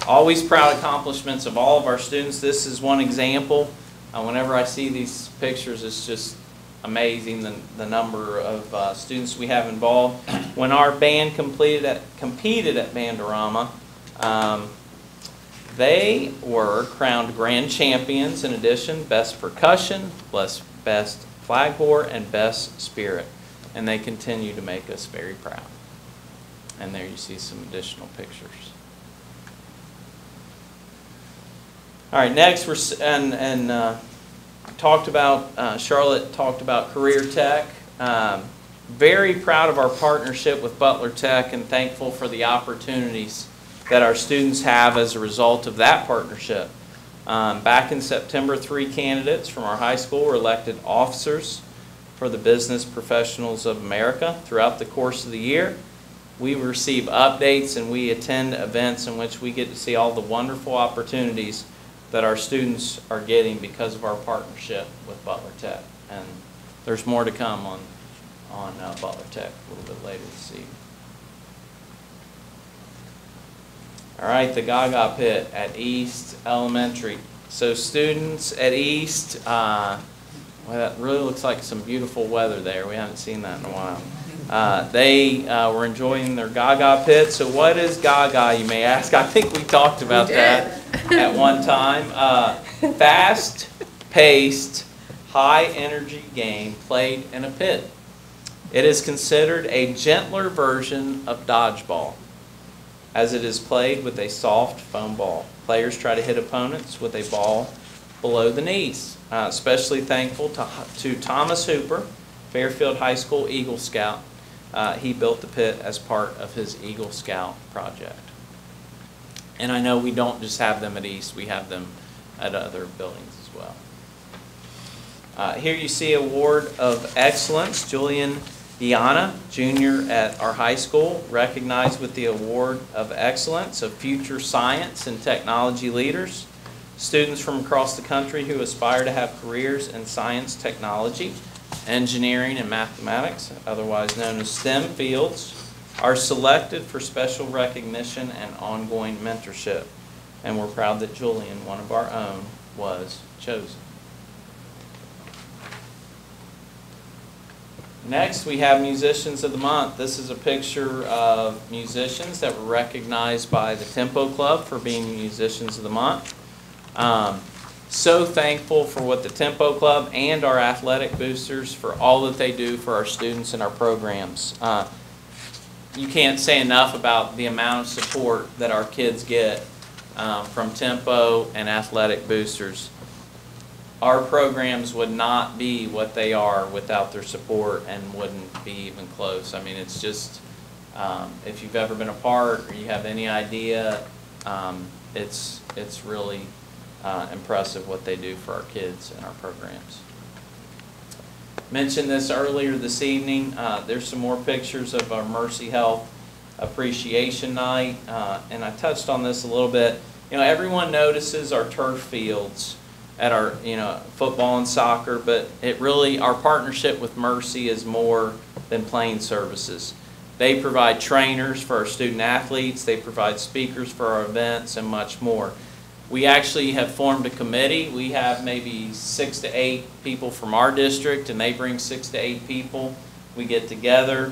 always proud accomplishments of all of our students. This is one example. Whenever I see these pictures, it's just amazing the number of students we have involved. When our band competed at Bandorama, they were crowned grand champions. In addition, best percussion, best flag bore, and best spirit. And they continue to make us very proud. And there you see some additional pictures. All right, next talked about, Charlotte talked about Career Tech. Very proud of our partnership with Butler Tech and thankful for the opportunities that our students have as a result of that partnership. Back in September, 3 candidates from our high school were elected officers for the Business Professionals of America. Throughout the course of the year, we receive updates and we attend events in which we get to see all the wonderful opportunities that our students are getting because of our partnership with Butler Tech. And there's more to come on Butler Tech a little bit later this evening. All right, the Gaga Pit at East Elementary. So students at East, well, that really looks like some beautiful weather there. We haven't seen that in a while. They were enjoying their Gaga Pit. So what is Gaga, you may ask? I think we talked about that at one time. Fast-paced, high-energy game played in a pit. It is considered a gentler version of dodgeball, as it is played with a soft foam ball. Players try to hit opponents with a ball below the knees. Especially thankful to Thomas Hooper, Fairfield High School Eagle Scout. He built the pit as part of his Eagle Scout project. And I know we don't just have them at East, we have them at other buildings as well. Here you see Award of Excellence. Julian Diana, junior at our high school, recognized with the Award of Excellence of Future Science and Technology Leaders. Students from across the country who aspire to have careers in science, technology, engineering, and mathematics, otherwise known as STEM fields, are selected for special recognition and ongoing mentorship. and we're proud that Julian, one of our own, was chosen. Next, we have Musicians of the Month. This is a picture of musicians that were recognized by the Tempo Club for being Musicians of the Month. So thankful for what the Tempo Club and our athletic boosters for all that they do for our students and our programs. You can't say enough about the amount of support that our kids get from Tempo and athletic boosters. Our programs would not be what they are without their support and wouldn't be even close. I mean, it's just, if you've ever been a part or you have any idea, it's really impressive what they do for our kids and our programs. Mentioned this earlier this evening. There's some more pictures of our Mercy Health Appreciation Night, and I touched on this a little bit. You know, everyone notices our turf fields at our, football and soccer, but it really, our partnership with Mercy is more than playing services. They provide trainers for our student athletes, they provide speakers for our events, and much more. We actually have formed a committee. We have maybe 6 to 8 people from our district, and they bring 6 to 8 people. We get together.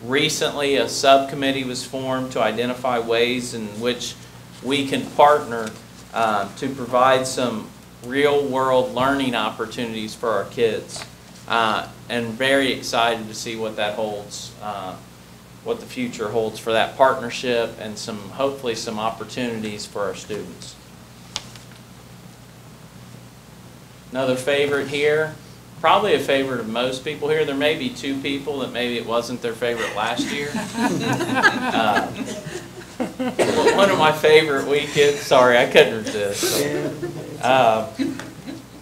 Recently, a subcommittee was formed to identify ways in which we can partner to provide some real-world learning opportunities for our kids. And very excited to see what that holds, what the future holds for that partnership and hopefully some opportunities for our students. Another favorite here, probably a favorite of most people here. There may be 2 people that maybe it wasn't their favorite last year. One of my favorite weekends, sorry, I couldn't resist.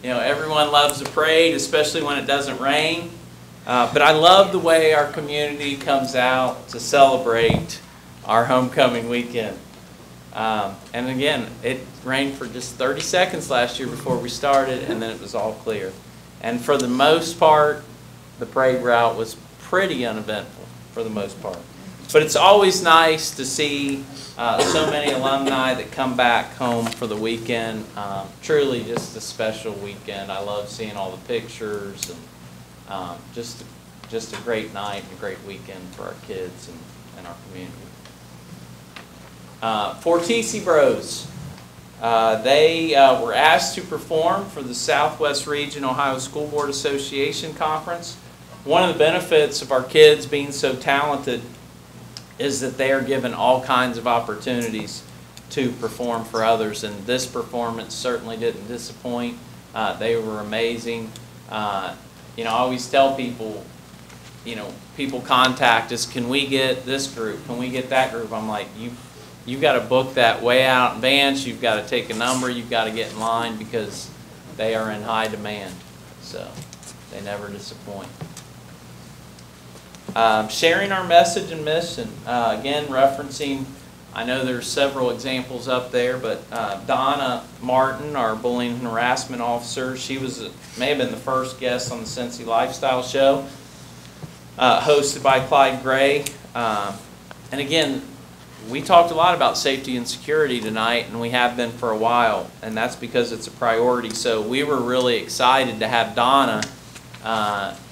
Everyone loves a parade, especially when it doesn't rain. But I love the way our community comes out to celebrate our homecoming weekend. And again, it rained for just 30 seconds last year before we started, and then it was all clear. And for the most part, the parade route was pretty uneventful for the most part. But it's always nice to see so many alumni that come back home for the weekend. Truly just a special weekend. I love seeing all the pictures, and just a great night and a great weekend for our kids and our community. Fortisi Bros. They were asked to perform for the Southwest Region Ohio School Board Association Conference. One of the benefits of our kids being so talented is that they are given all kinds of opportunities to perform for others, and this performance certainly didn't disappoint. They were amazing. I always tell people, people contact us, can we get this group, can we get that group? I'm like, you've got to book that way out in advance, you've got to take a number, you've got to get in line because they are in high demand, so they never disappoint. Sharing our message and mission, again referencing, I know there's several examples up there, but Donna Martin, our bullying and harassment officer, she may have been the first guest on the Cincy Lifestyle Show, hosted by Clyde Gray. And again, we talked a lot about safety and security tonight, and we have been for a while, and that's because it's a priority. So we were really excited to have Donna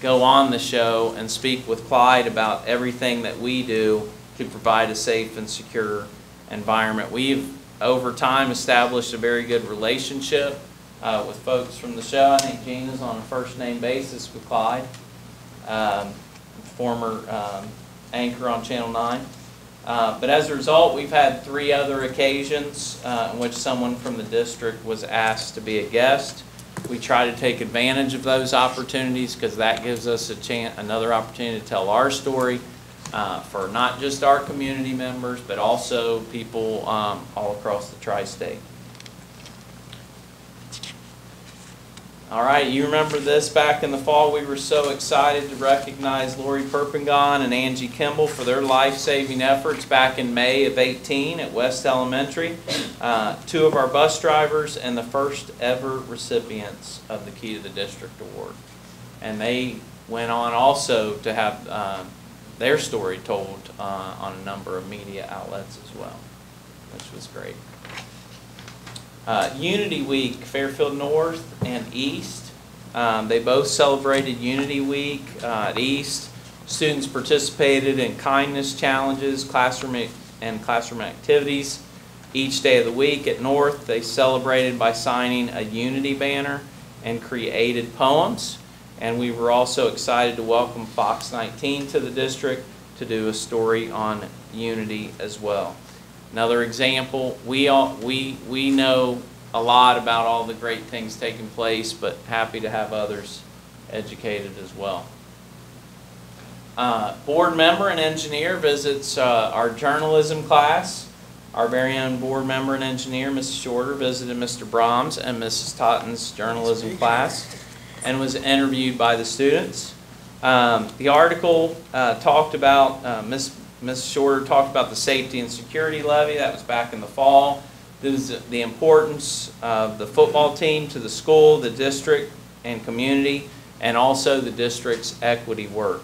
go on the show and speak with Clyde about everything that we do to provide a safe and secure environment. We've, over time, established a very good relationship with folks from the show. I think Gina's on a first-name basis with Clyde, former anchor on Channel 9. But as a result, we've had 3 other occasions in which someone from the district was asked to be a guest. We try to take advantage of those opportunities because that gives us another opportunity to tell our story for not just our community members, but also people all across the tri-state. All right, you remember this back in the fall. We were so excited to recognize Lori Perpingon and Angie Kimball for their life-saving efforts back in May of 2018 at West Elementary. 2 of our bus drivers and the first ever recipients of the Key to the District Award. And they went on also to have their story told on a number of media outlets as well, which was great. Unity Week, Fairfield North and East. They both celebrated Unity Week at East. Students participated in kindness challenges, classroom activities each day of the week. At North, they celebrated by signing a Unity banner and created poems. And we were also excited to welcome Fox 19 to the district to do a story on Unity as well. Another example, we know a lot about all the great things taking place, but happy to have others educated as well. Board member and engineer visits our journalism class. Our very own board member and engineer, Mrs. Shorter, visited Mr. Brahms and Mrs. Totten's journalism class and was interviewed by the students. The article talked about, Mrs. Shorter talked about the safety and security levy. That was back in the fall. This is the importance of the football team to the school, the district, and community, and also the district's equity work.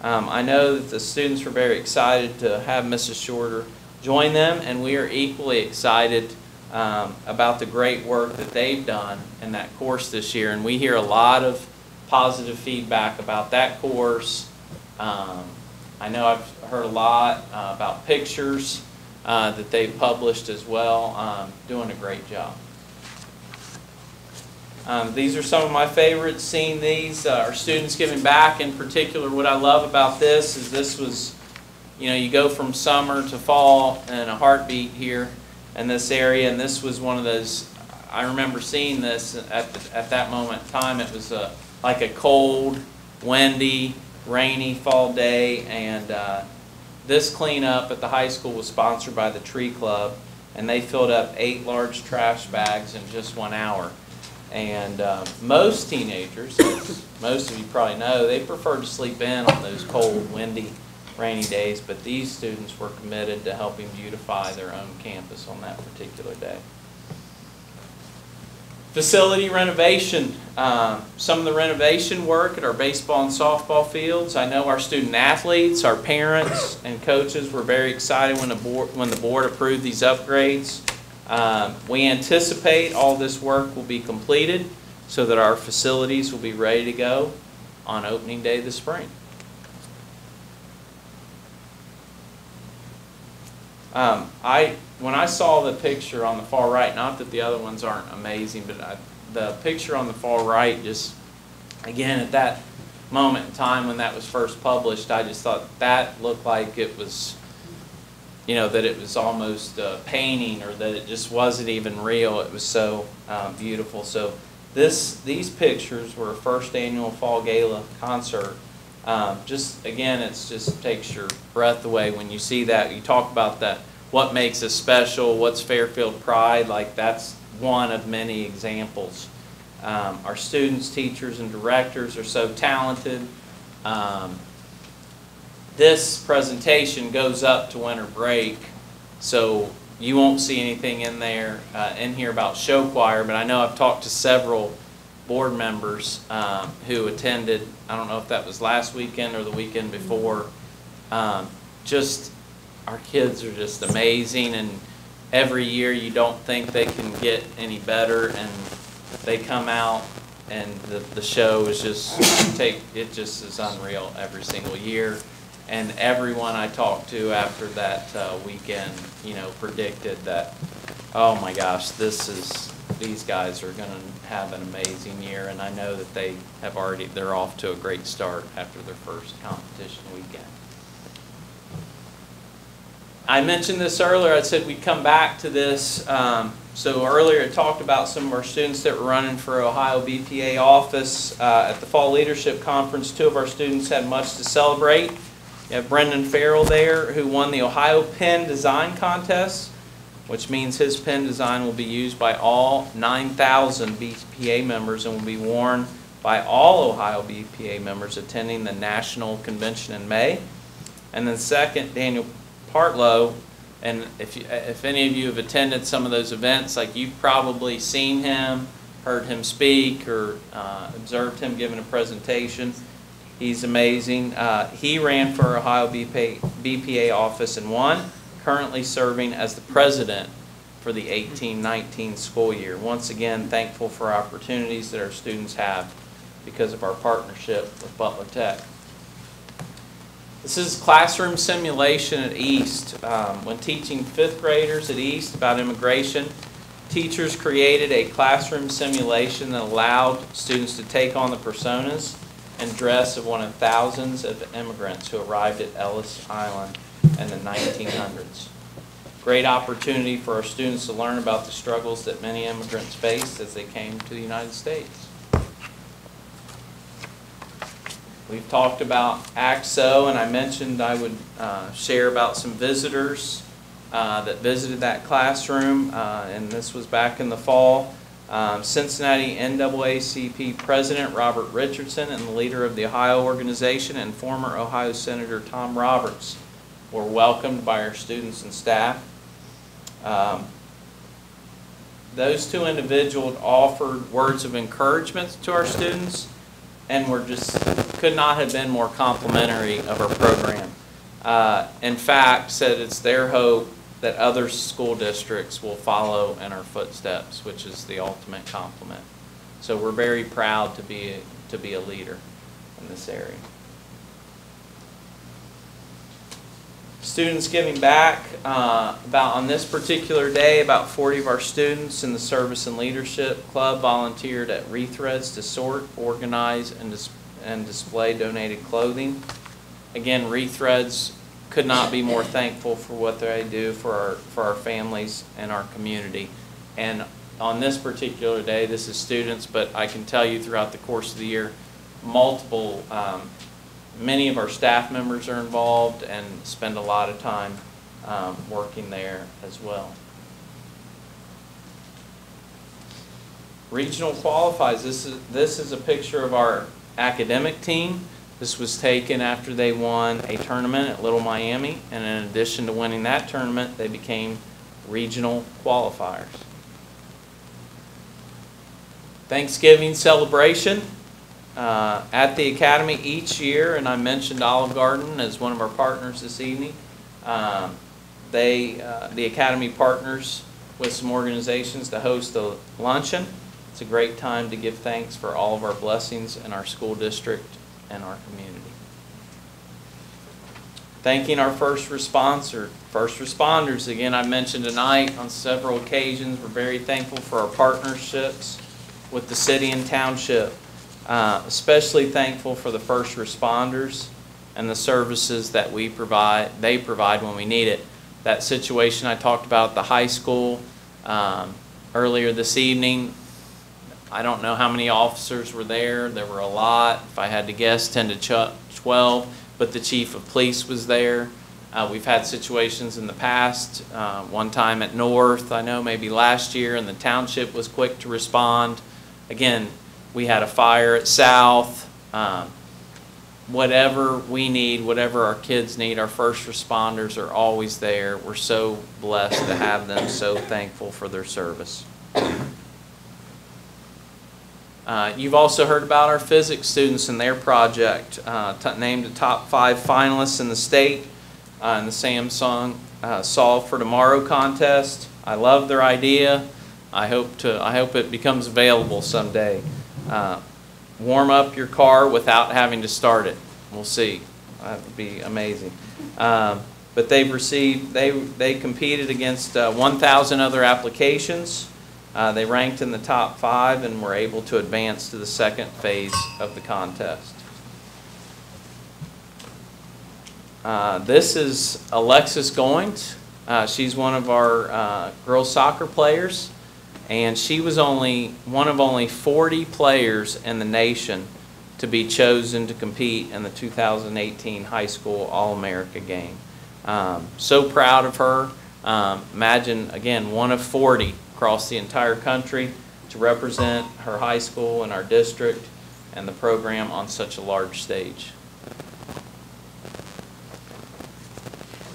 I know that the students were very excited to have Mrs. Shorter join them, and we are equally excited about the great work that they've done in that course this year. And we hear a lot of positive feedback about that course. I know I've heard a lot about pictures that they've published as well. Doing a great job. These are some of my favorites. Seeing these, our students giving back in particular. What I love about this is this was, you go from summer to fall in a heartbeat here in this area, and this was one of those. I remember seeing this at that moment in time. It was like a cold, windy, rainy fall day, and this cleanup at the high school was sponsored by the Tree Club, and they filled up 8 large trash bags in just 1 hour. And most teenagers, as most of you probably know, they prefer to sleep in on those cold, windy, rainy days, but these students were committed to helping beautify their own campus on that particular day. Facility renovation. Some of the renovation work at our baseball and softball fields. I know our student athletes, our parents, and coaches were very excited when the board approved these upgrades. We anticipate all this work will be completed so that our facilities will be ready to go on opening day this spring. When I saw the picture on the far right, not that the other ones aren't amazing, but the picture on the far right, just again at that moment in time when that was first published, I just thought that looked like it was, that it was almost a painting, or that it just wasn't even real. It was so beautiful. So these pictures were a first annual Fall Gala concert. Just again, it just takes your breath away when you see that. You talk about that, what makes us special, what's Fairfield pride, like that's one of many examples. Our students, teachers, and directors are so talented. This presentation goes up to winter break, so you won't see anything in here about show choir, but I know I've talked to several board members who attended. I don't know if that was last weekend or the weekend before. Just our kids are just amazing, and every year you don't think they can get any better, and they come out and the show is just it just is unreal every single year. And everyone I talked to after that weekend, predicted that, oh my gosh, these guys are going to have an amazing year, and I know that they're off to a great start after their first competition weekend. I mentioned this earlier. I said we'd come back to this. So earlier I talked about some of our students that were running for Ohio BPA office. At the Fall Leadership Conference, 2 of our students had much to celebrate. You have Brendan Farrell there, who won the Ohio Pen Design Contest, which means his pen design will be used by all 9,000 BPA members and will be worn by all Ohio BPA members attending the National Convention in May. And then second, Daniel Partlow, and if any of you have attended some of those events, like you've probably seen him, heard him speak, or observed him giving a presentation. He's amazing. He ran for BPA office and won, currently serving as the president for the 18-19 school year. Once again, thankful for opportunities that our students have because of our partnership with Butler Tech. This is classroom simulation at East. When teaching 5th graders at East about immigration, teachers created a classroom simulation that allowed students to take on the personas and dress of one of thousands of immigrants who arrived at Ellis Island in the 1900s. Great opportunity for our students to learn about the struggles that many immigrants faced as they came to the United States. We've talked about ACSO, and I mentioned I would share about some visitors that visited that classroom, and this was back in the fall. Cincinnati NAACP President Robert Richardson and the leader of the Ohio organization and former Ohio Senator Tom Roberts were welcomed by our students and staff. Those two individuals offered words of encouragement to our students and could not have been more complimentary of our program. In fact, said it's their hope that other school districts will follow in our footsteps, which is the ultimate compliment. So we're very proud to be a leader in this area. Students giving back, on this particular day, about 40 of our students in the Service and Leadership Club volunteered at Rethreads to sort, organize, and display donated clothing. Again, Rethreads could not be more thankful for what they do for our families and our community. And on this particular day, this is students, but I can tell you throughout the course of the year, many of our staff members are involved and spend a lot of time working there as well. Regional qualifies. This is a picture of our academic team. This was taken after they won a tournament at Little Miami, and in addition to winning that tournament, they became regional qualifiers. Thanksgiving celebration. At the Academy each year, and I mentioned Olive Garden as one of our partners this evening. The Academy partners with some organizations to host a luncheon. It's a great time to give thanks for all of our blessings in our school district and our community. Thanking our first responders. Again, I mentioned tonight on several occasions, we're very thankful for our partnerships with the city and township. Especially thankful for the first responders and the services that they provide when we need it. That situation I talked about at the high school earlier this evening, I don't know how many officers were there. There were a lot. If I had to guess, 10 to 12, but the chief of police was there. We've had situations in the past, one time at North, I know maybe last year, and the township was quick to respond. Again, we had a fire at South. Whatever we need, whatever our kids need, our first responders are always there. We're so blessed to have them, so thankful for their service. You've also heard about our physics students and their project, named the top 5 finalists in the state in the Samsung Solve for Tomorrow contest. I love their idea. I hope it becomes available someday. Warm up your car without having to start it. We'll see. That would be amazing. But they competed against 1,000 other applications. They ranked in the top 5 and were able to advance to the second phase of the contest. This is Alexis Goins. She's one of our girls soccer players, and she was one of only 40 players in the nation to be chosen to compete in the 2018 high school All-America game. So proud of her. Imagine, again, one of 40 across the entire country to represent her high school and our district and the program on such a large stage.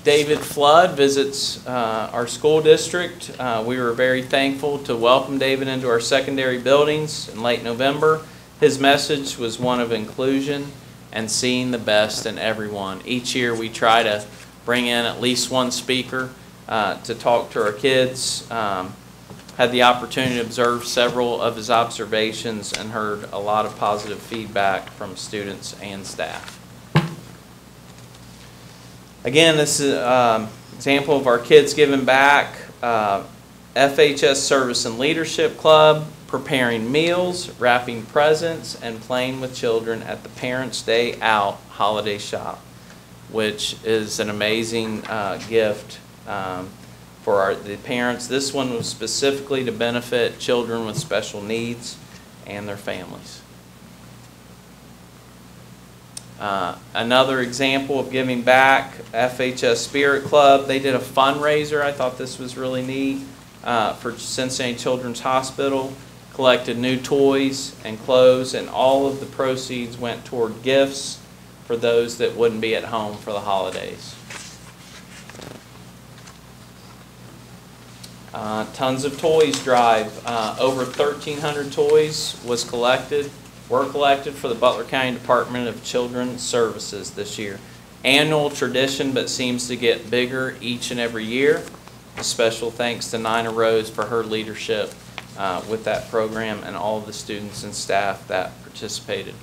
David Flood visits our school district. We were very thankful to welcome David into our secondary buildings in late November. His message was one of inclusion and seeing the best in everyone. Each year we try to bring in at least one speaker to talk to our kids. Had the opportunity to observe several of his observations and heard a lot of positive feedback from students and staff. Again, this is an example of our kids giving back. FHS Service and Leadership Club, preparing meals, wrapping presents, and playing with children at the Parents' Day Out holiday shop, which is an amazing gift for the parents. This one was specifically to benefit children with special needs and their families. Another example of giving back, FHS Spirit Club. They did a fundraiser. I thought this was really neat for Cincinnati Children's Hospital. Collected new toys and clothes, and all of the proceeds went toward gifts for those that wouldn't be at home for the holidays. Tons of Toys drive. Over 1,300 toys were collected for the Butler County Department of Children's Services this year. Annual tradition, but seems to get bigger each and every year. A special thanks to Nina Rose for her leadership with that program and all of the students and staff that participated.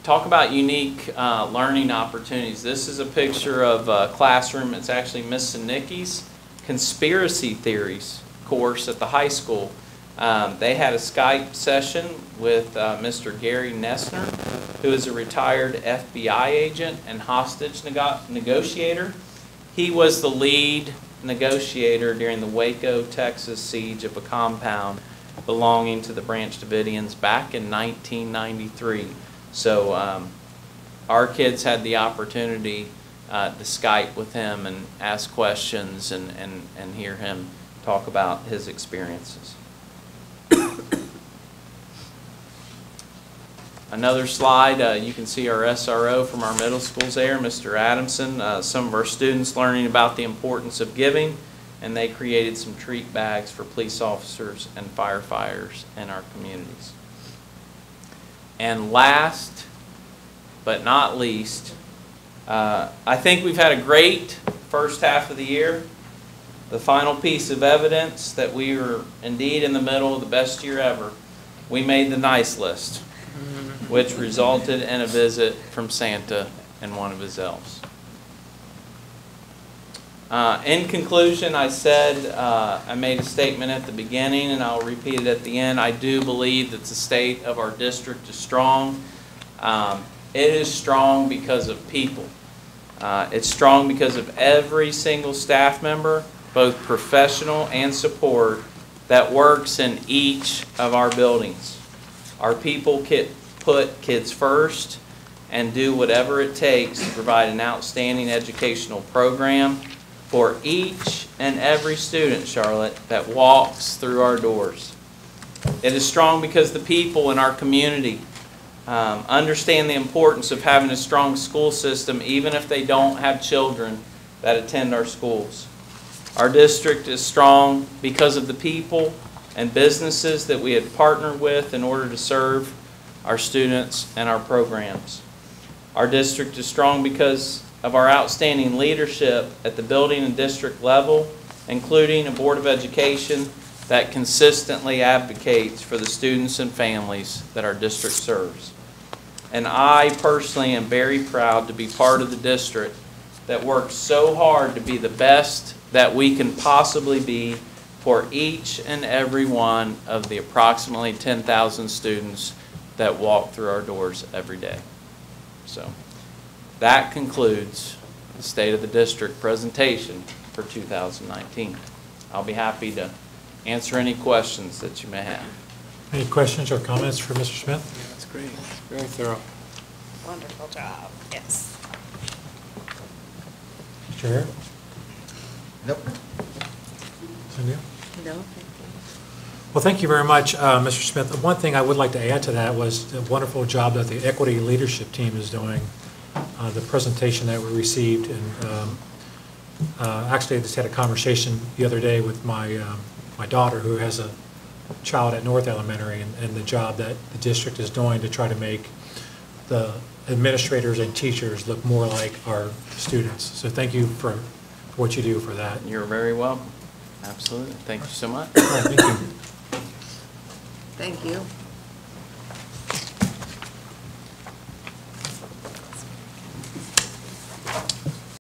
Talk about unique learning opportunities. This is a picture of a classroom. It's actually Miss Zanicki's Conspiracy Theories course at the high school. They had a Skype session with Mr. Gary Nessner, who is a retired FBI agent and hostage negotiator. He was the lead negotiator during the Waco, Texas siege of a compound belonging to the Branch Davidians back in 1993. So our kids had the opportunity to Skype with him and ask questions and hear him talk about his experiences. Another slide, you can see our SRO from our middle schools there, Mr. Adamson. Some of our students learning about the importance of giving, and they created some treat bags for police officers and firefighters in our communities. And last but not least, I think we've had a great first half of the year. The final piece of evidence that we were indeed in the middle of the best year ever. We made the nice list, which resulted in a visit from Santa and one of his elves. In conclusion, I said, I made a statement at the beginning and I'll repeat it at the end. I do believe that the state of our district is strong. It is strong because of people. It's strong because of every single staff member, both professional and support, that works in each of our buildings. Our people put kids first and do whatever it takes to provide an outstanding educational program for each and every student, Charlotte, that walks through our doors. It is strong because the people in our community understand the importance of having a strong school system, even if they don't have children that attend our schools. Our district is strong because of the people and businesses that we had partnered with in order to serve our students and our programs. Our district is strong because of our outstanding leadership at the building and district level, including a Board of Education that consistently advocates for the students and families that our district serves. And I personally am very proud to be part of the district that works so hard to be the best that we can possibly be for each and every one of the approximately 10,000 students that walk through our doors every day. So that concludes the State of the District presentation for 2019. I'll be happy to answer any questions that you may have. Any questions or comments for Mr. Smith? That's great. Very thorough. Wonderful job, yes. Mr. Hare? Nope. Cynthia? No? Well, thank you very much, Mr. Smith. One thing I would like to add to that was the wonderful job that the Equity Leadership Team is doing. The presentation that we received, and actually I just had a conversation the other day with my daughter, who has a child at North Elementary, and the job that the district is doing to try to make the administrators and teachers look more like our students. So thank you for what you do for that. You're very welcome. Absolutely. Thank you so much. All right, thank you. Thank you.